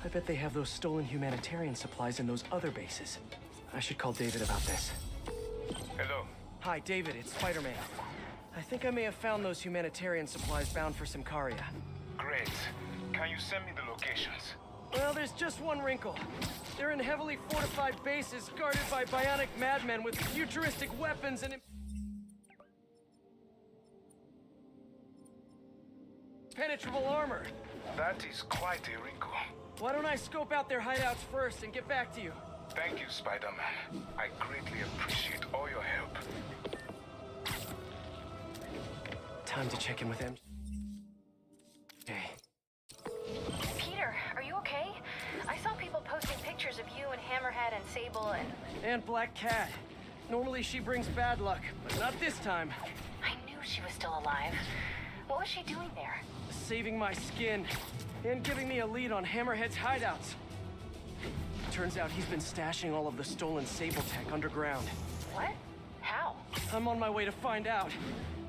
I bet they have those stolen humanitarian supplies in those other bases. I should call David about this. Hello. Hi, David, it's Spider-Man. I think I may have found those humanitarian supplies bound for Symkaria. Great. Can you send me the locations? Well, there's just one wrinkle. They're in heavily fortified bases guarded by bionic madmen with futuristic weapons and impenetrable armor. That is quite a wrinkle. Why don't I scope out their hideouts first and get back to you? Thank you, Spider-Man. I greatly appreciate all your help. Time to check in with him. Okay. Peter, are you okay? I saw people posting pictures of you and Hammerhead and Sable and... And Black Cat. Normally she brings bad luck, but not this time. I she was still alive. What was she doing there? Saving my skin and giving me a lead on Hammerhead's hideouts. Turns out he's been stashing all of the stolen Sable tech underground. What? How? I'm on my way to find out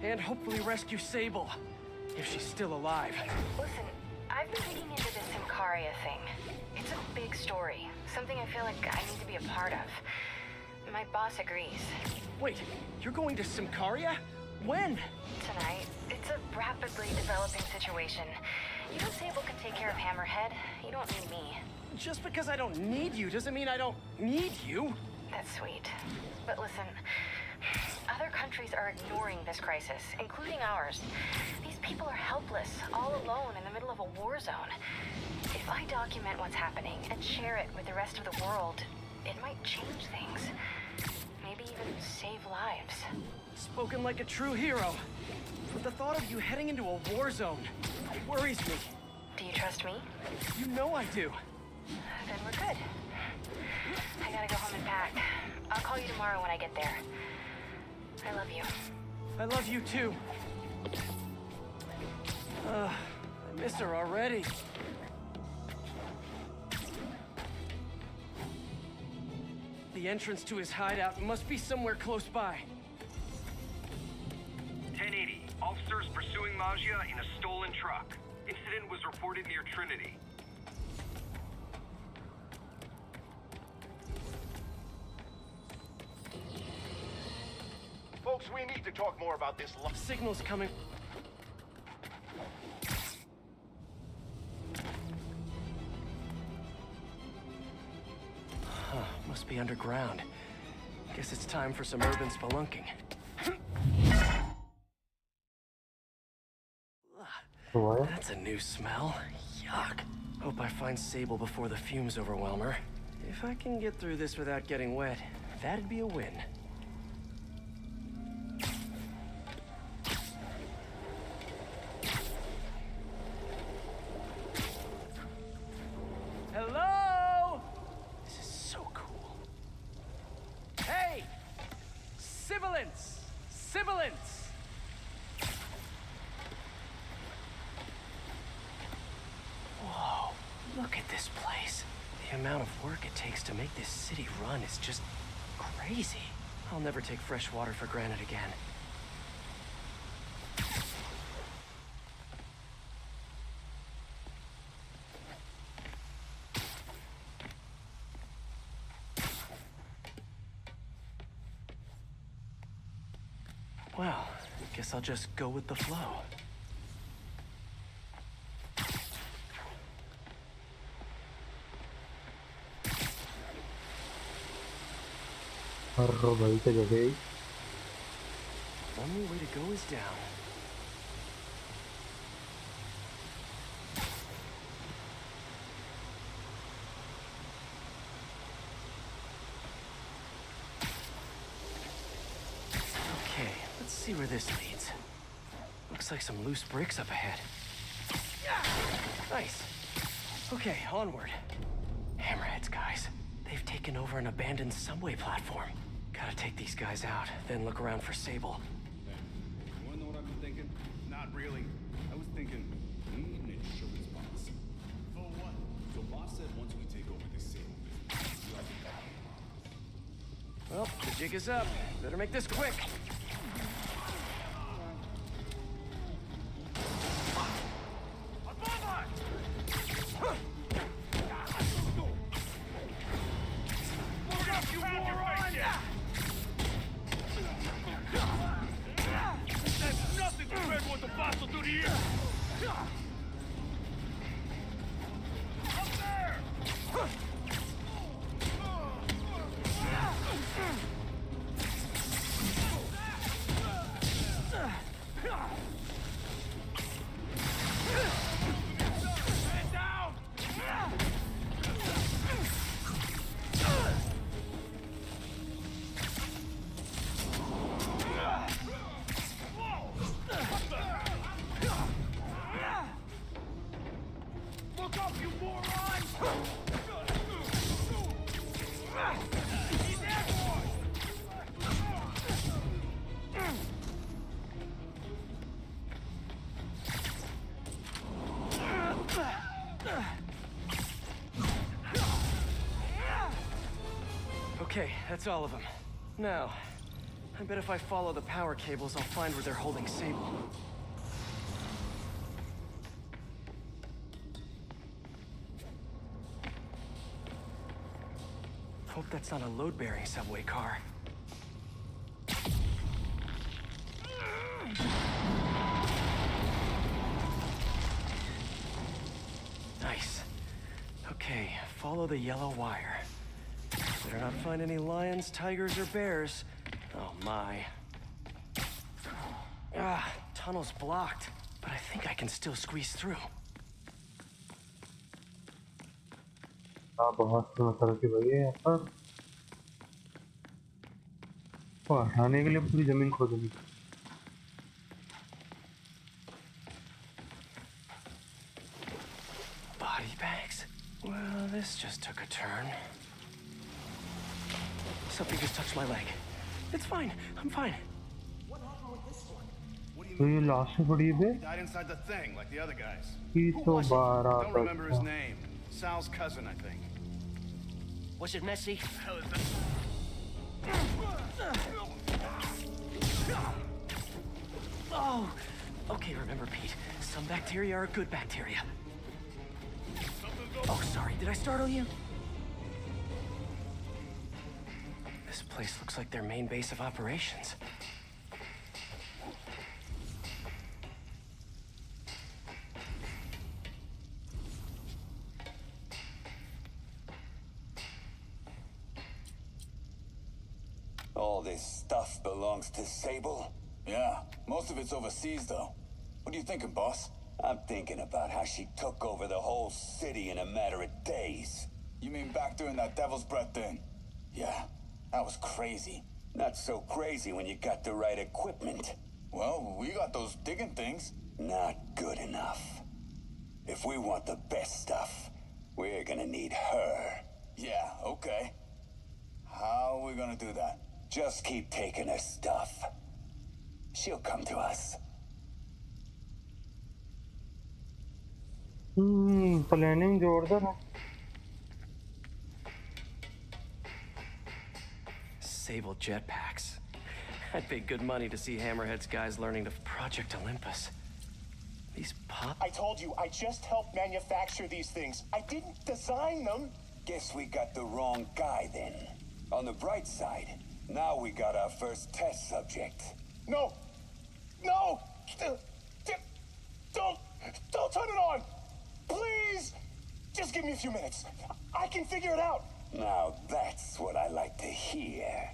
and hopefully rescue Sable, if she's still alive. Listen, I've been digging into this Simcaria thing. It's a big story, something I feel like I need to be a part of. My boss agrees. Wait, you're going to Simcaria? When? Tonight. It's a rapidly developing situation. You and Sable can take care of Hammerhead. You don't need me. Just because I don't need you doesn't mean I don't need you. That's sweet. But listen, other countries are ignoring this crisis, including ours. These people are helpless, all alone in the middle of a war zone. If I document what's happening and share it with the rest of the world, it might change things. Maybe even save lives. Spoken like a true hero. But the thought of you heading into a war zone worries me. Do you trust me? You know I do. Then we're good. I gotta go home and pack. I'll call you tomorrow when I get there. I love you. I love you too. I miss her already. The entrance to his hideout must be somewhere close by. 1080. Officers pursuing Magia in a stolen truck. Incident was reported near Trinity. Folks, we need to talk more about this. Signal's coming. Huh, must be underground. Guess it's time for some urban spelunking. What? That's a new smell. Yuck. Hope I find Sable before the fumes overwhelm her. If I can get through this without getting wet, that'd be a win. Hello? This is so cool. Hey! Sibilance! Sibilance! Whoa, look at this place. The amount of work it takes to make this city run is just crazy. I'll never take fresh water for granted again. Well, guess I'll just go with the flow. भाई क्या जगह है? Only way to go is down. Okay, let's see where this leads. Looks like some loose bricks up ahead. Nice. Okay, onward. Hammerheads, guys. They've taken over an abandoned subway platform. Gotta take these guys out, then look around for Sable. You wanna know what I've been thinking? Not really. I was thinking, we need an insurance policy. For what? So boss said once we take over this Sable business, you have to back it. Well, the jig is up. Better make this quick. Okay, that's all of them. Now, I bet if I follow the power cables, I'll find where they're holding Sable. Hope that's not a load-bearing subway car. Nice. Okay, follow the yellow wire. Better not find any lions, tigers, or bears. Oh my. Ah, tunnel's blocked, but I think I can still squeeze through. बहुत मतलब कि भाई यहाँ पर हटाने के लिए पूरी जमीन खोदनी। Body bags? Well, this just took a turn. Something just touched my leg. It's fine. I'm fine. What happened with this one? What do you तो mean? ये लास्ट में पड़ी है Died inside the thing, like the other guys. कि Who तो was it? बारह Don't remember his name. Sal's cousin, I think. Was it messy? Hell is that? Oh! Okay, remember, Pete. Some bacteria are good bacteria. Oh, sorry. Did I startle you? This place looks like their main base of operations. All this stuff belongs to Sable? Yeah, most of it's overseas, though. What are you thinking, boss? I'm thinking about how she took over the whole city in a matter of days. You mean back during that Devil's Breath thing? Yeah, that was crazy. Not so crazy when you got the right equipment. Well, we got those digging things. Not good enough. If we want the best stuff, we're gonna need her. Yeah, okay. How are we gonna do that? Just keep taking her stuff. She'll come to us. Planning जोरदार है। Sable jetpacks. I'd pay good money to see Hammerhead's guys learning to Project Olympus. These pop... I told you, I just helped manufacture these things. I didn't design them. Guess we got the wrong guy then. On the bright side, now we got our first test subject. No! No! Don't turn it on! Please! Just give me a few minutes. I can figure it out. Now that's what I like to hear.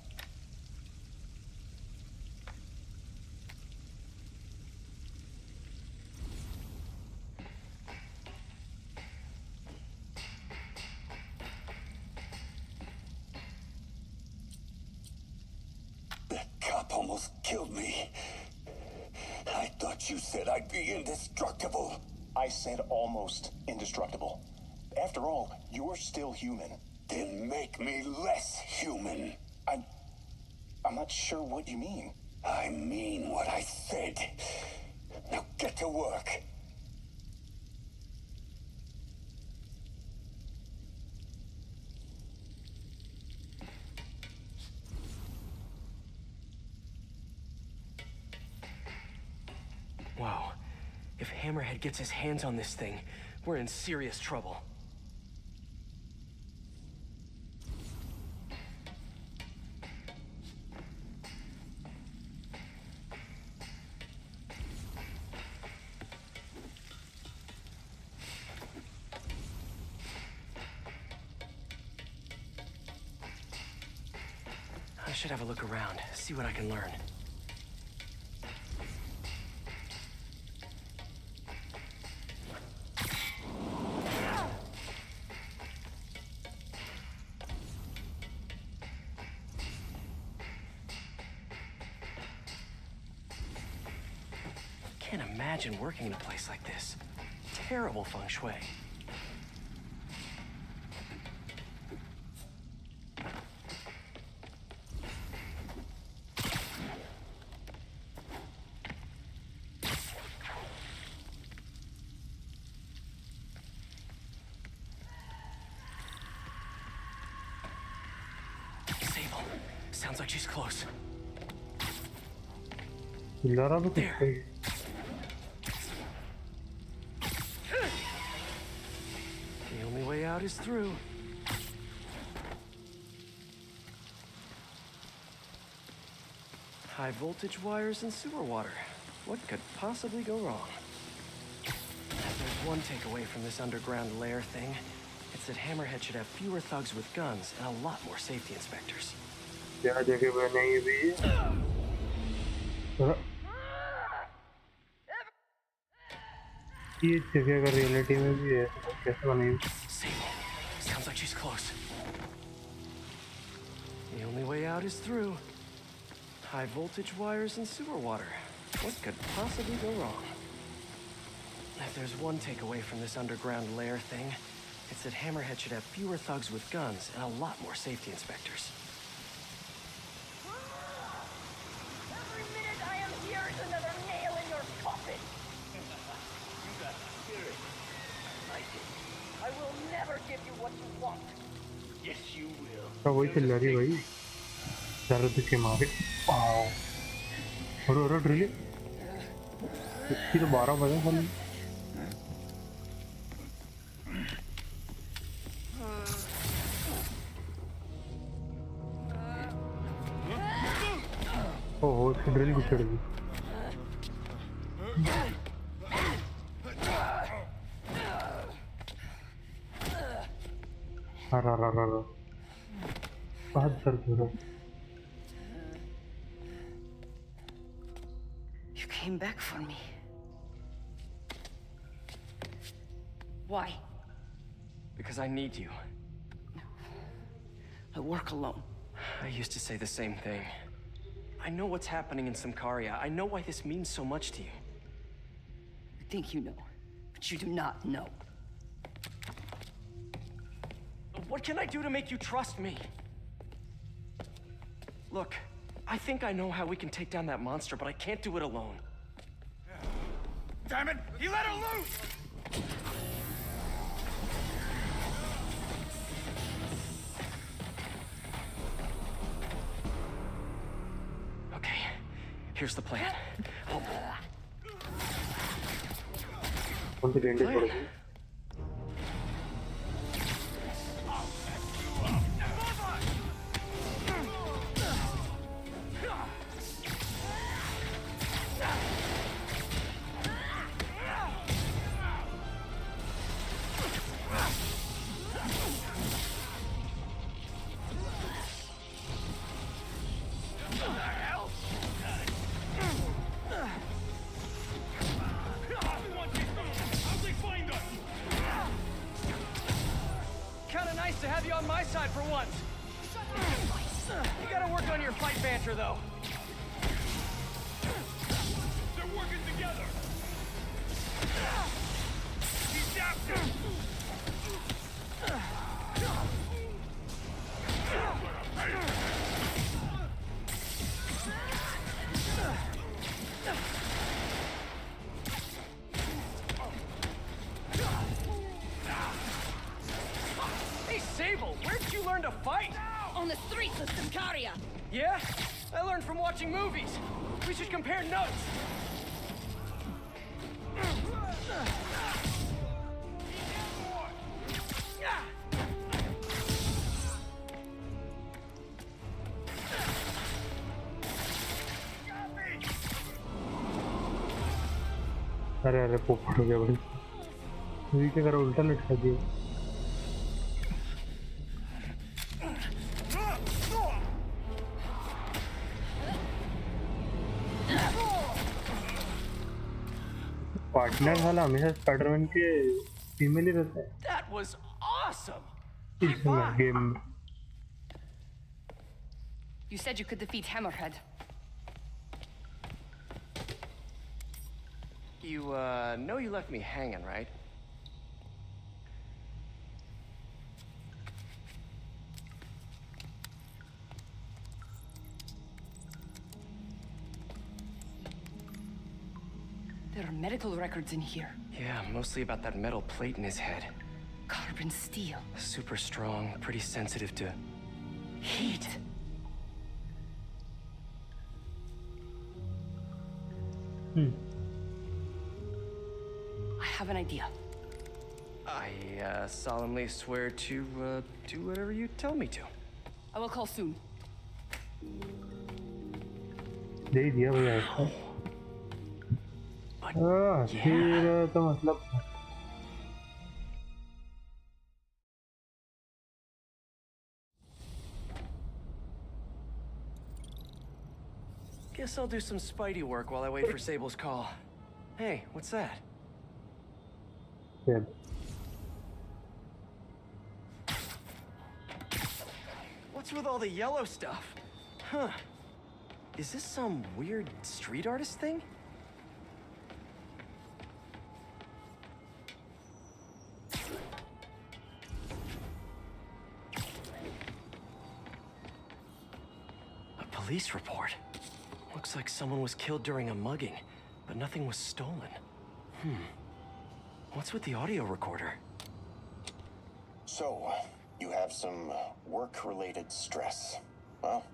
That cop almost killed me. I thought you said I'd be indestructible. I said almost indestructible. After all, you're still human. Then make me less human. I'm not sure what you mean. I mean what I said. Now get to work. Wow. If Hammerhead gets his hands on this thing, we're in serious trouble. I should have a look around, see what I can learn. Can't imagine working in a place like this. Terrible feng shui. Sounds like she's close. Lara भी कुछ सही. The only way out is through. High voltage wires and sewer water. What could possibly go wrong? There's one takeaway from this underground lair thing. It's that Hammerhead should have fewer thugs with guns and a lot more safety inspectors. क्या जगह बनाई हुई है? ये जगह अगर reality में भी है तो कैसे बनाई? Sounds like she's close. The only way out is through. High voltage wires and sewer water. What could possibly go wrong? If there's one takeaway from this underground lair thing, it's that Hammerhead should have fewer thugs with guns and a lot more safety inspectors. Every minute I am here is another nail in your coffin. You got spirit. Like it. I will never give you what you want. Yes, you will. तो वही चल रही भाई. दर्द के मारे. Wow. और drill. इसकी तो 12 बजे खाली. ओह इसकी ड्रिल भी चढ़ गई. बहुत दर्द हो रहा है. You came back for me. Why? Because I need you. I work alone. I used to say the same thing. I know what's happening in Symkaria. I know why this means so much to you. You think you know, but you do not know. What can I do to make you trust me? Look, I think I know how we can take down that monster, but I can't do it alone. Damn it! He let her loose! Okay, here's the plan. कौन सी bandage पड़ गई? Kinda nice to have you on my side for once. You gotta work on your fight banter, though. They're working together. He's after. Hey, Sable, where'd you learn to fight? On the streets of Symkaria. Yeah? I learned from watching movies. We should compare notes. अरे अरे पोपट हो गया भाई. मुझे क्या करा उल्टा लटका दिया. पार्टनर वाला हमेशा स्पाइडरमैन के फीमेल ही रहता है. That was awesome. इस गेम में. You said you could defeat Hammerhead. You, know you left me hanging, right? There are medical records in here. Yeah, mostly about that metal plate in his head. Carbon steel. Super strong, pretty sensitive to... Heat. I have an idea. I solemnly swear to do whatever you tell me to. I will call soon. दे ही दिया भैया इसको फिर तो मतलब Guess I'll do some Spidey work while I wait for Sable's call. Hey, what's that? yeah. What's with all the yellow stuff? Huh. Is this some weird street artist thing? A police report. Looks like someone was killed during a mugging, but nothing was stolen. What's with the audio recorder? So, you have some work-related stress. Well,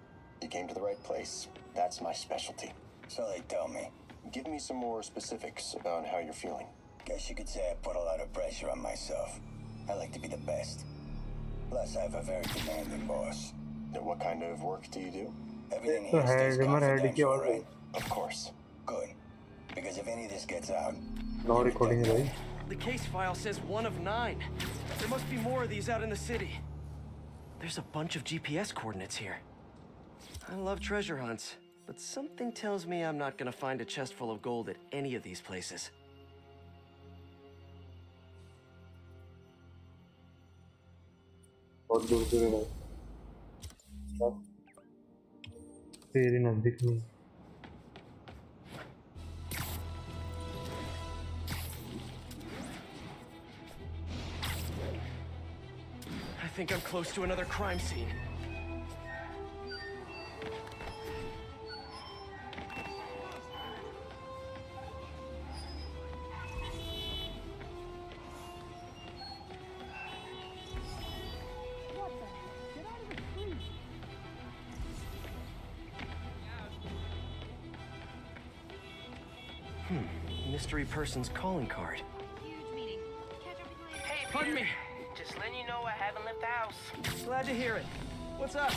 you came to the right place. That's my specialty. So they tell me. Give me some more specifics about how you're feeling. Guess you could say I put a lot of pressure on myself. I like to be the best. Plus, I have a very demanding boss. Now, what kind of work do you do? Everything तो here है stays reamer है confidential, और right? Of course. Good. Because if any of this gets out... no recording है भाई The case file says 1 of 9. There must be more of these out in the city. There's a bunch of GPS coordinates here. I love treasure hunts, but something tells me I'm not gonna find a chest full of gold at any of these places. बहुत दूर दूर है भाई तेरे नजदीक नहीं I think I'm close to another crime scene. Mystery person's calling card. Huge meeting. Catch up with you later. Hey, Pardon Peter. me. Just letting you know I haven't left the house. Glad to hear it. What's up?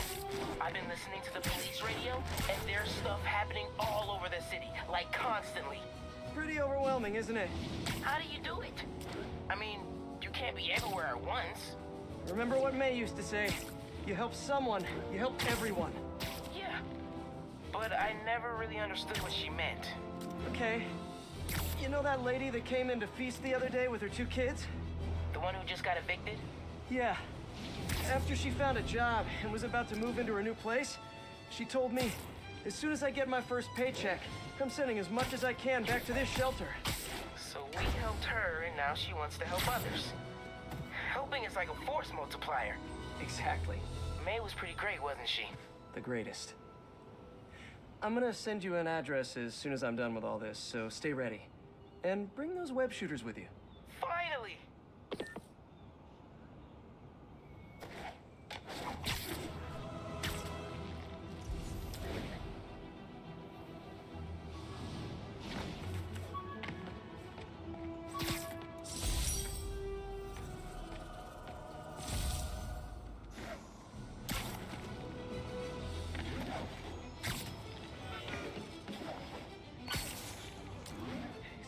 I've been listening to the police radio, and there's stuff happening all over the city, like constantly. Pretty overwhelming, isn't it? How do you do it? I mean, you can't be everywhere at once. Remember what May used to say? You help someone, you help everyone. Yeah. But I never really understood what she meant. Okay. You know that lady that came in to feast the other day with her 2 kids? The one who just got evicted? Yeah. After she found a job and was about to move into her new place, she told me, as soon as I get my first paycheck, I'm sending as much as I can back to this shelter. So we helped her, and now she wants to help others. Helping is like a force multiplier. Exactly. May was pretty great, wasn't she? The greatest. I'm gonna send you an address as soon as I'm done with all this, so stay ready. And bring those web shooters with you. Finally!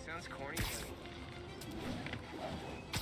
Sounds corny, but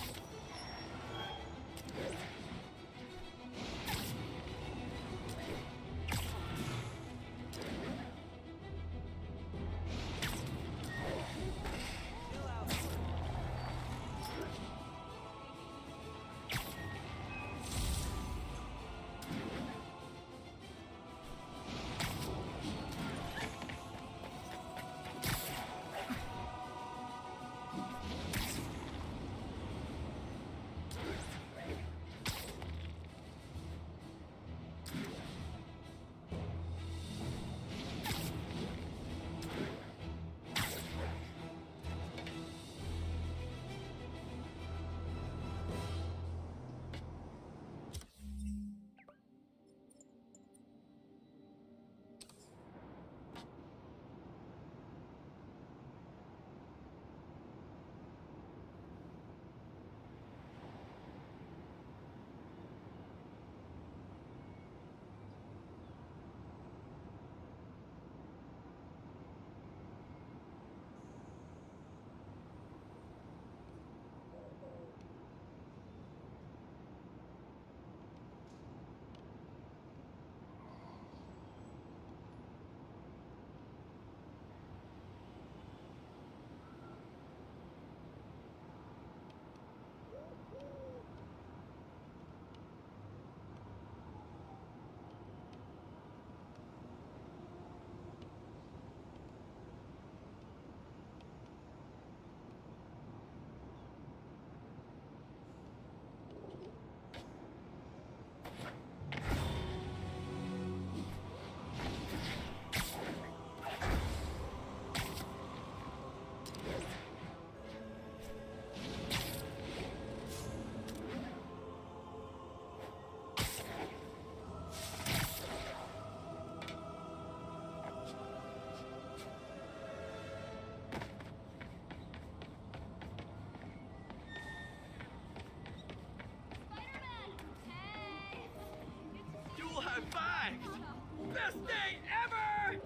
bagged! Best day ever!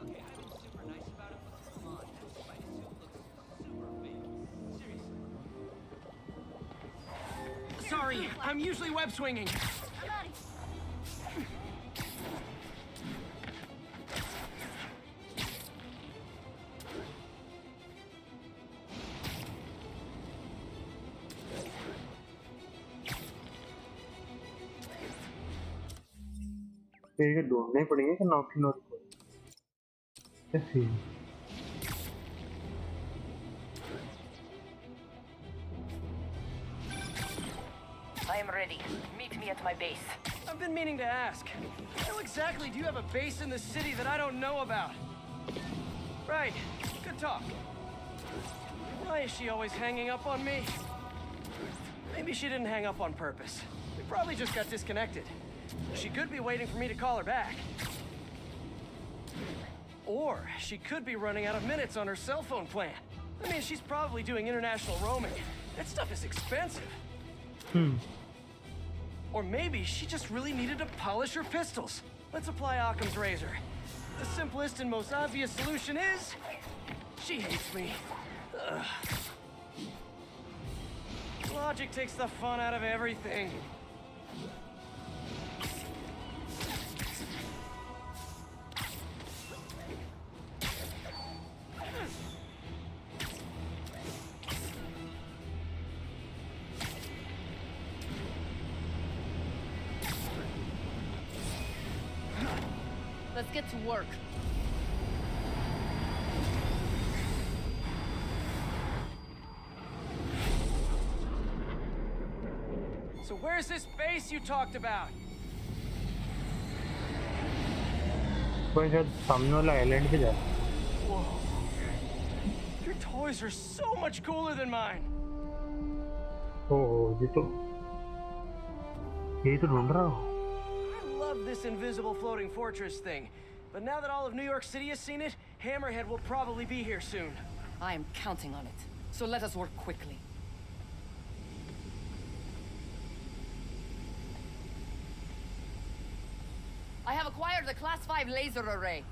Okay, I've been super nice about it, but come on, that spider suit looks super fake. Seriously. Sorry, I'm usually web swinging. तो ये ढूंढने पड़ेंगे कि नौकी नौकी को कैसी I am ready. Meet me at my base. I've been meaning to ask. How exactly do you have a base in the city that I don't know about? Right. Good talk. Why is she always hanging up on me? Maybe she didn't hang up on purpose. We probably just got disconnected. She could be waiting for me to call her back. Or she could be running out of minutes on her cell phone plan. I mean, she's probably doing international roaming. That stuff is expensive. Or maybe she just really needed to polish her pistols. Let's apply Occam's razor. The simplest and most obvious solution is... she hates me. Ugh. Logic takes the fun out of everything. Let's get to work. So where's this base you talked about? कोई शायद सामने वाला island पे जा Whoa. Your toys are so much cooler than mine. ओह ये तो ढूंढ रहा हूँ I love this invisible floating fortress thing. But now that all of New York City has seen it, Hammerhead will probably be here soon. I am counting on it. So let us work quickly. I have acquired a Class 5 laser array.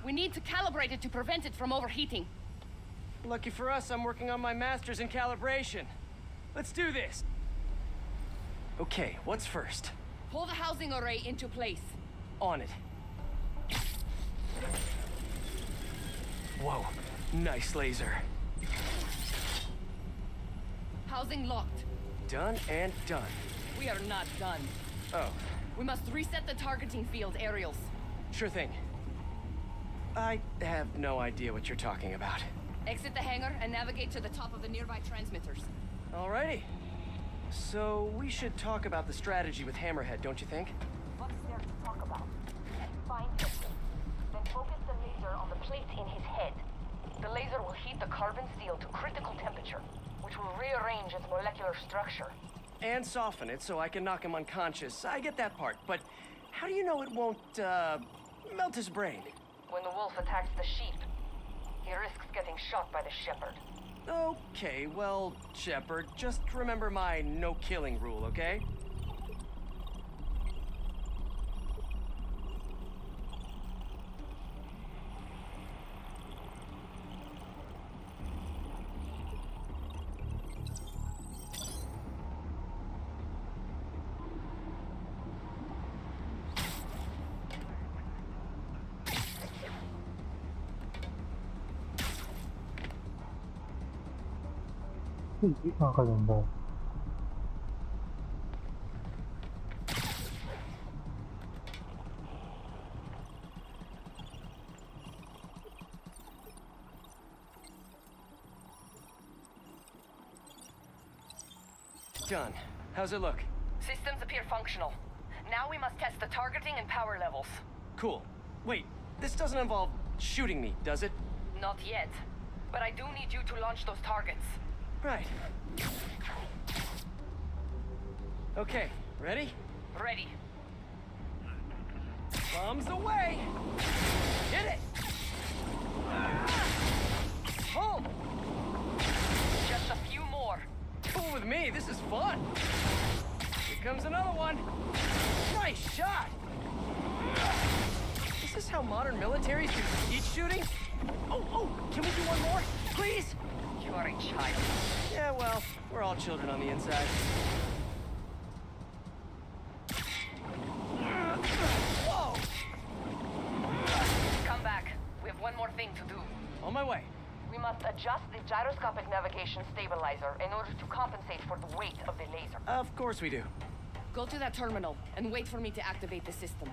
We need to calibrate it to prevent it from overheating. Lucky for us, I'm working on my master's in calibration. Let's do this. Okay, what's first? Pull the housing array into place. On it. Whoa, nice laser. Housing locked. Done and done. We are not done. Oh, We must reset the targeting field aerials. sure thing. I have no idea what you're talking about. Exit the hangar and navigate to the top of the nearby transmitters. Alrighty. So, we should talk about the strategy with Hammerhead, don't you think? What's there to talk about? Find him. Then focus the laser on the plate in his head. The laser will heat the carbon steel to critical temperature, which will rearrange its molecular structure. And soften it so I can knock him unconscious. I get that part, but how do you know it won't, melt his brain? When the wolf attacks the sheep, he risks getting shot by the shepherd. Okay, well, Shepard, just remember my no-killing rule, okay? ये कहाँ का झंडा है Done. How's it look? Systems appear functional. Now we must test the targeting and power levels. Cool. Wait, this doesn't involve shooting me, does it? Not yet. But I do need you to launch those targets. Right. Okay, ready? Ready. Bombs away! Hit it! Home! Just a few more. Cool with me, this is fun! You comes another one. Nice shot. Is this how modern militaries do skeet shooting? Oh, can we do one more, please? You are a child. Yeah, well, we're all children on the inside. Whoa! Come back. We have one more thing to do. On my way. We must adjust the gyroscopic navigation stabilizer in order to compensate for the weight of the laser. Of course we do. Go to that terminal and wait for me to activate the system.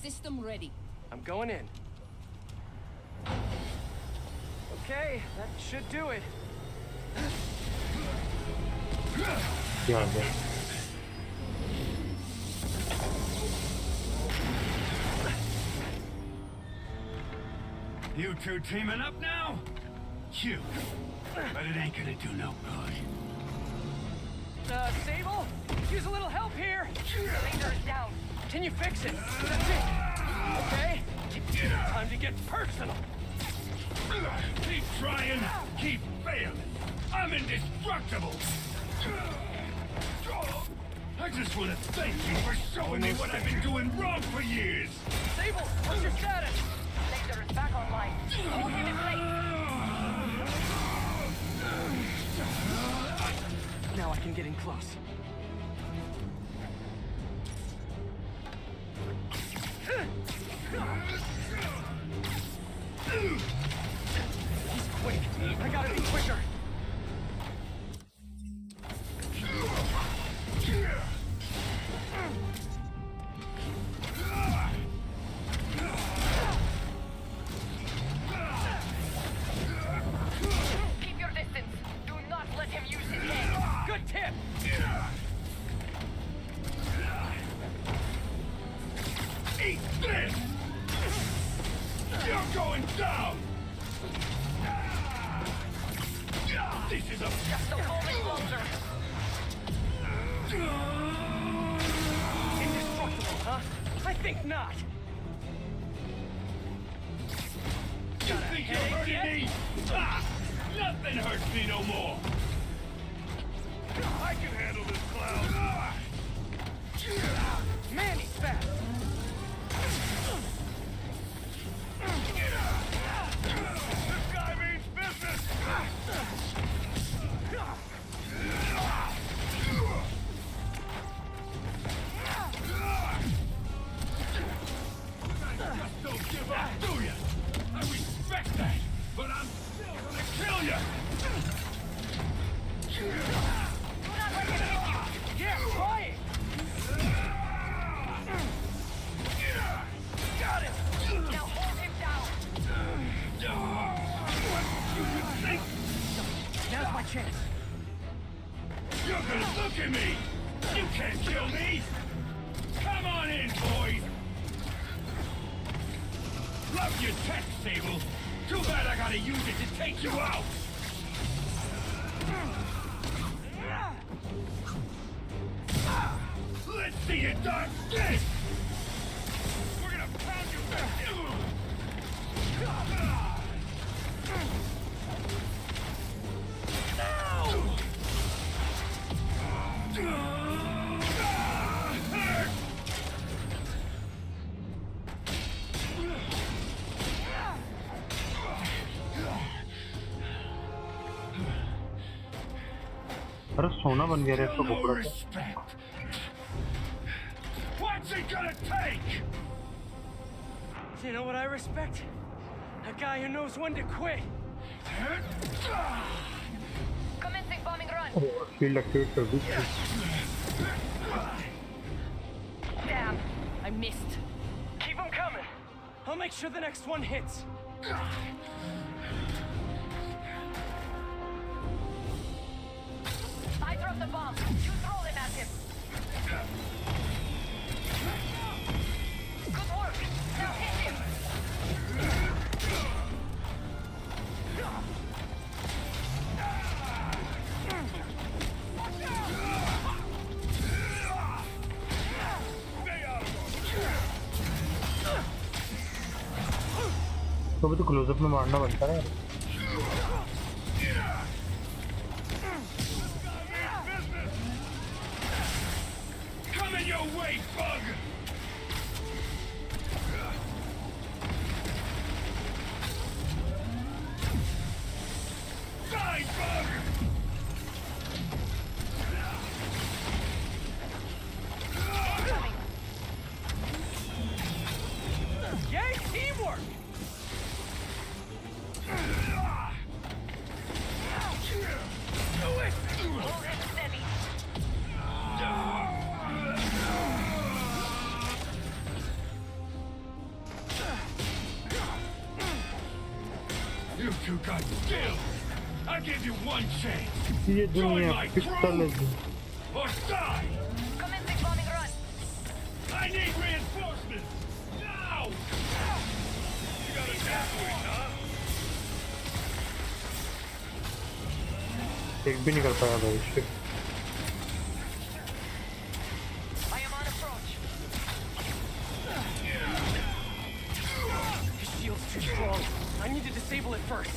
System ready. I'm going in. Okay, that should do it. Yeah, You two teaming up now? Cute. But it ain't gonna do no good. Sable? Use a little help here. The laser is down. Can you fix it? That's it. Okay? Time to get personal. Keep trying, keep failing. I'm indestructible. I just want to thank you for showing me what I've been doing wrong for years. Sable, what's your status? Laser is back online. Hold him in place. Now I can get in close. He's quick. I gotta be quicker. Keep your distance. Do not let him use his hand. Good tip. Eat this! You're going down! This is a... Just a moment closer. Indestructible, huh? I think not. You think you're hurting me? Ah! Nothing hurts me no more! I can handle this clown! Man, he's fast. This guy means business! Just don't give up, do ya? I respect that, but I'm still gonna kill ya! Do not let him hit you. Yeah, try it. Got him. Now hold him down. Now's my chance. You're gonna look at me! You can't kill me! Come on in, boys! Love your tech, Sable! Too bad I gotta use it to take you out! Let's see you dodge this! We're gonna pound you back! अरे सोना बन गया रे इसका No कपड़ा तो respect. What's it gonna take? You know what I respect? A guy who knows when to quit. Commencing bombing run. Field activate कर दी Damn, I missed. Keep them coming. I'll make sure the next one hits. I dropped the bomb. You throw them at him. Good work. Now hit him. तो अभी तो close up में मारना बनता है your way, bug! Die, bug! Yay, teamwork! Do it! Hold him steady. You two got skills! I give you one chance! ये Join दुनिया my pixel crew! Or die! Commencing bombing run. I need reinforcements! Now! You got a tablet, huh? एक भी नहीं कर पाया भाई shit. I am on approach. His shield's too strong. I need to disable it first.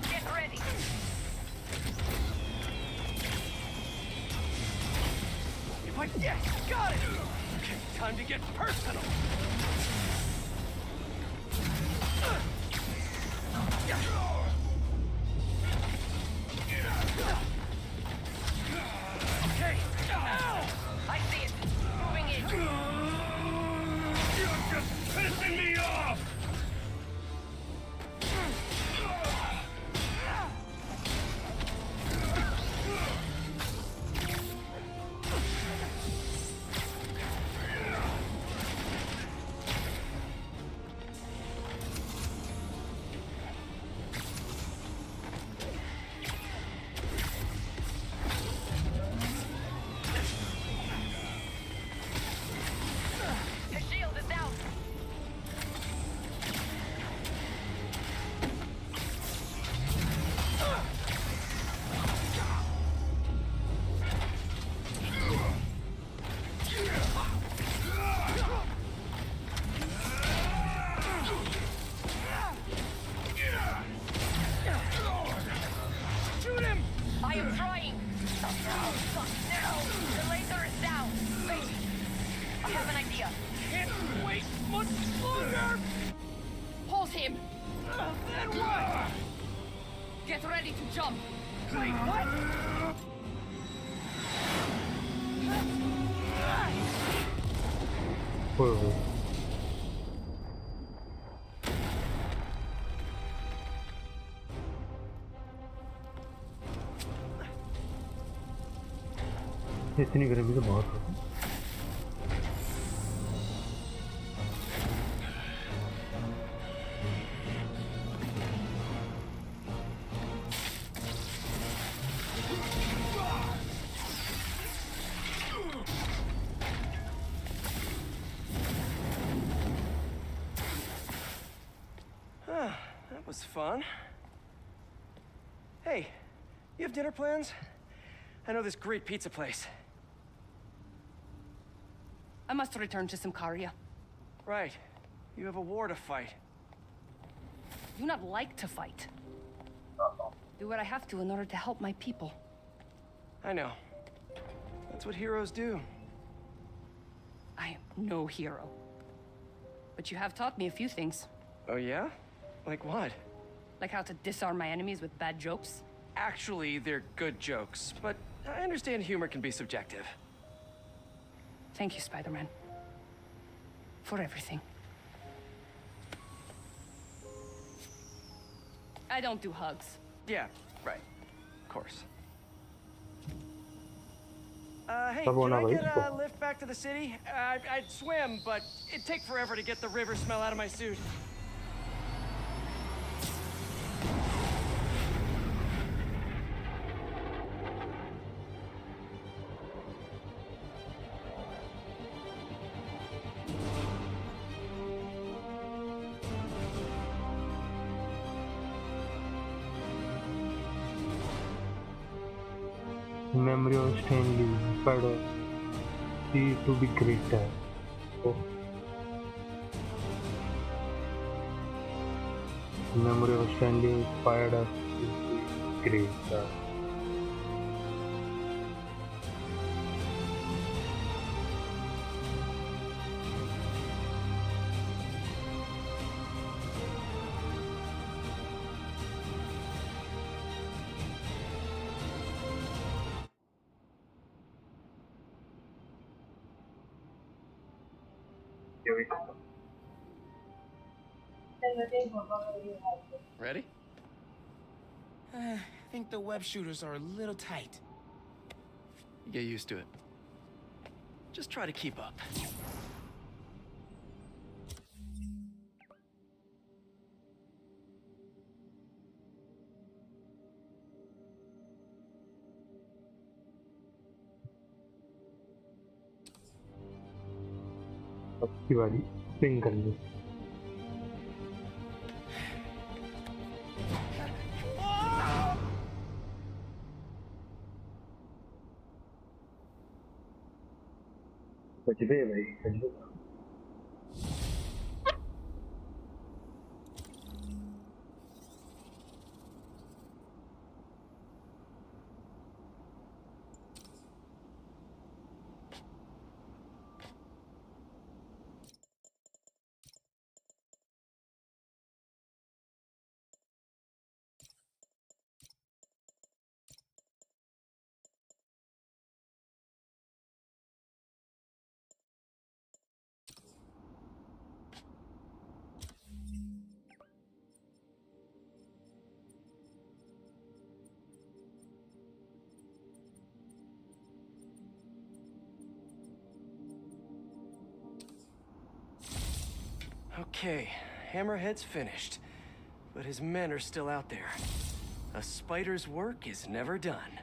Get ready. If I yes, got it. Okay, time to get personal. Okay. Ow! I see it. Moving in. You're just pissing me off! The shield is down. Shoot him! I am trying. No. The laser is down. Wait. I have an idea. Can't wait much longer! Hold him. Then what? Get ready to jump. Wait, what? ओए इतनी गर्मी तो बहुत होती है. That was fun. Hey, you have dinner plans? I know this great pizza place. I must return to Simcaria. Right. You have a war to fight. Do not like to fight. Do what I have to in order to help my people. I know. That's what heroes do. I am no hero. But you have taught me a few things. Oh, yeah? Like what? Like how to disarm my enemies with bad jokes. Actually, they're good jokes, but I understand humor can be subjective. Thank you, Spider-Man. For everything. I don't do hugs. Yeah, right. Of course. Hey, Tabo can na I bhai get a isko. lift back to the city? I'd swim, but it'd take forever to get the river smell out of my suit. memory of Stanley, Spider, see to be greater. Oh. Memory of Stanley inspired us to be greater. Here we go. Ready? I think the web shooters are a little tight. Get used to it. Just try to keep up. अब की बारी ping करनी. बच गए भाई, बच गए. Okay, Hammerhead's finished, but his men are still out there. A spider's work is never done.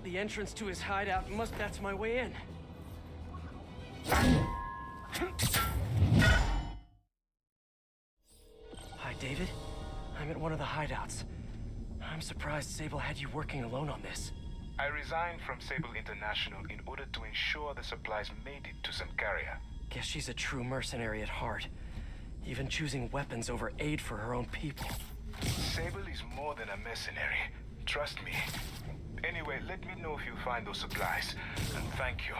The entrance to his hideout that's my way in. Hi, David. I'm at one of the hideouts. I'm surprised Sable had you working alone on this. I resigned from Sable International in order to ensure the supplies made it to Sankaria. Guess she's a true mercenary at heart. Even choosing weapons over aid for her own people. Sable is more than a mercenary. Trust me. Anyway, let me know if you find those supplies. And thank you.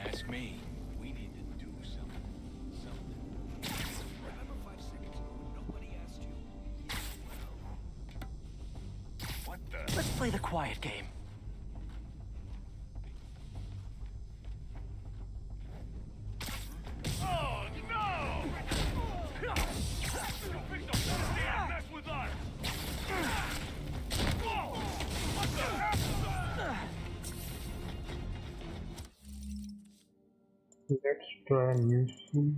Ask me. We need to do something. Remember 5 seconds ago, nobody asked you. What the? Let's play the quiet game. Oh, no! You picked up the damn mess with us! Whoa! What the heck? Let's try a new scene.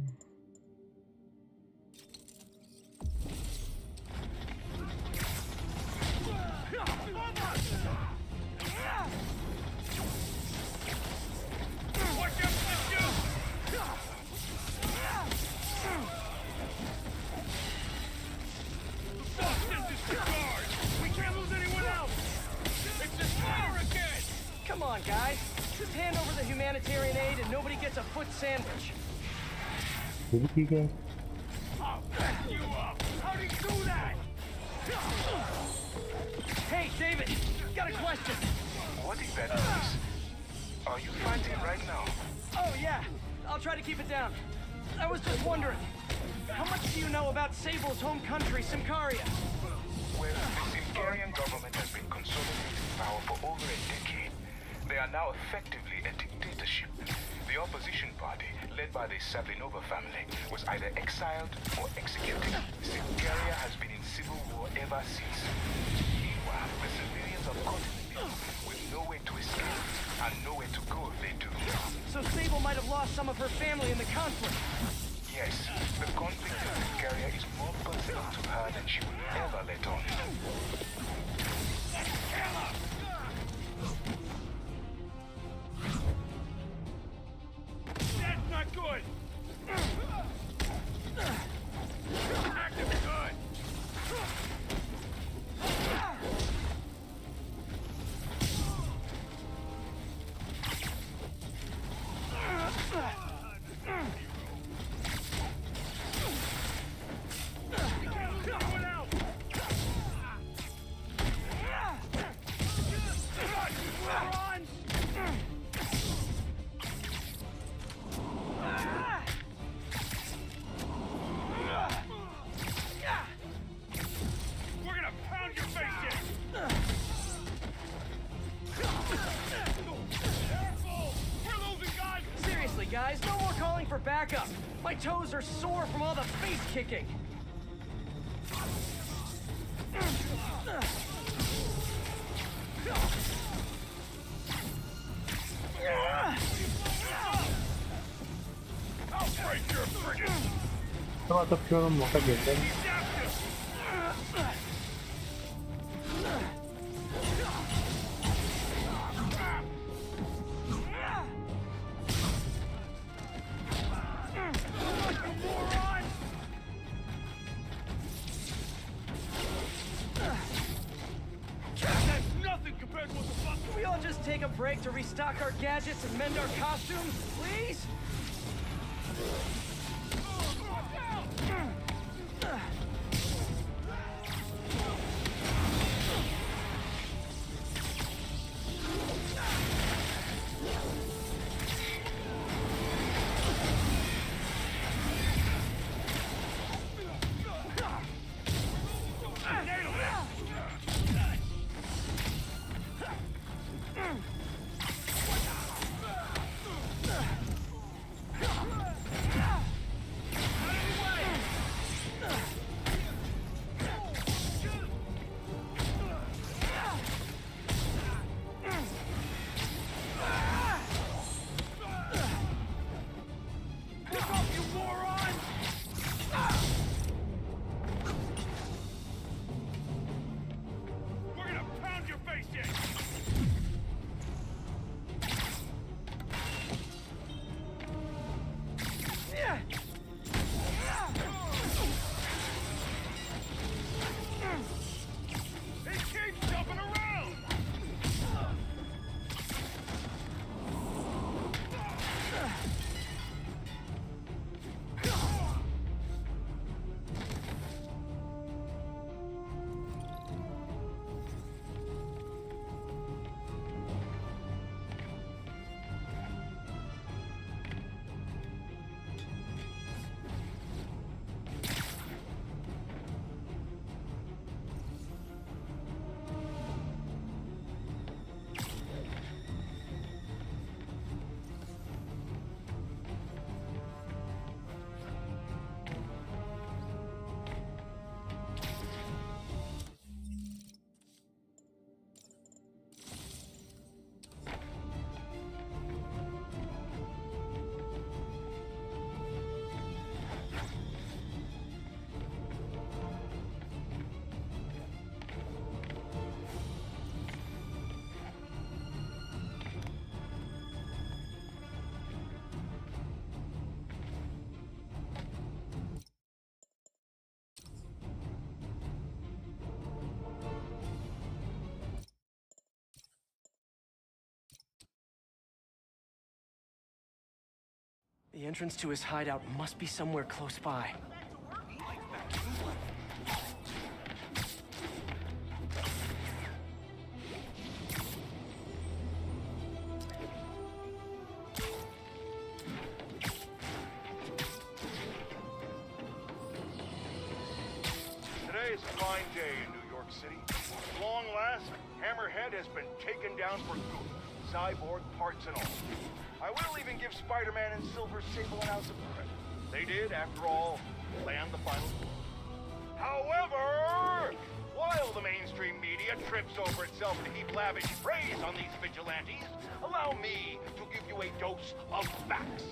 Come on, guys. Just hand over the humanitarian aid and nobody gets a foot sandwich. ठीक है. I'll back you up! How'd he do that? Hey, David, got a question. What is that noise? Are you fighting right now? Oh, yeah. I'll try to keep it down. I was just wondering, how much do you know about Sable's home country, Sankaria? Well, the Sankarian government has been consolidating power for over a decade. They are now effectively a dictatorship. The opposition party, led by the Savlinova family, was either exiled or executed. Siberia has been in civil war ever since. Meanwhile, the civilians are caught in the middle, with nowhere to escape and nowhere to go if they do. So Sable might have lost some of her family in the conflict. Yes, the conflict in Siberia is more personal to her than she will ever let on. That's not good! Active good! We're gonna pound your face in! Careful! We're losing guys! Seriously, guys, no more calling for backup. My toes are sore from all the face kicking. I'll break your friggin'! Sama tapıyorum moka geldim. That's nothing compared to what the fuck. Can we all just take a break to restock our gadgets and mend our costumes, please? We're gonna pound your face in! It keeps jumping around! The entrance to his hideout must be somewhere close by. Today is a fine day in New York City. At long last, Hammerhead has been taken down for good. cyborg parts and all. I will even give Spider-Man and Silver Sable an ounce of credit. They did, after all, land the final blow. However, while the mainstream media trips over itself to heap lavish praise on these vigilantes, allow me to give you a dose of facts.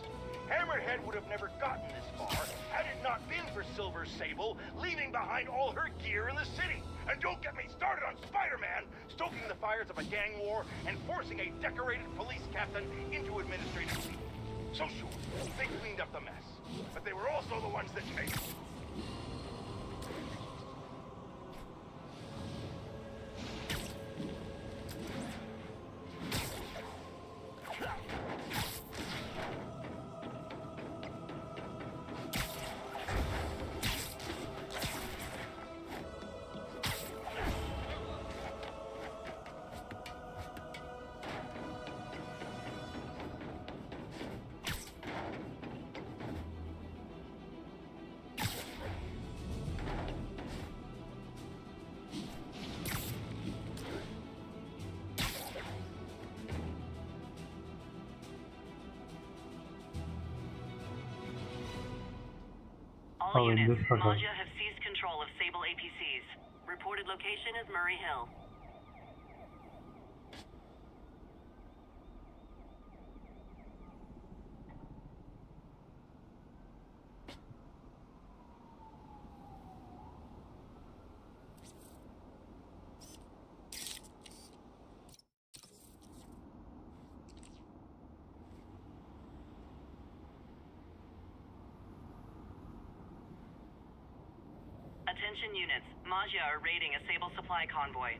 Hammerhead would have never gotten this far had it not been for Silver Sable leaving behind all her gear in the city. And don't get me started on Spider-Man stoking the fires of a gang war and forcing a decorated police captain into administrative seat. So sure, they cleaned up the mess, but they were also the ones that made it. All units, Magia have seized control of Sable APCs. Reported location is Murray Hill. Attention units, Magia are raiding a Sable supply convoy.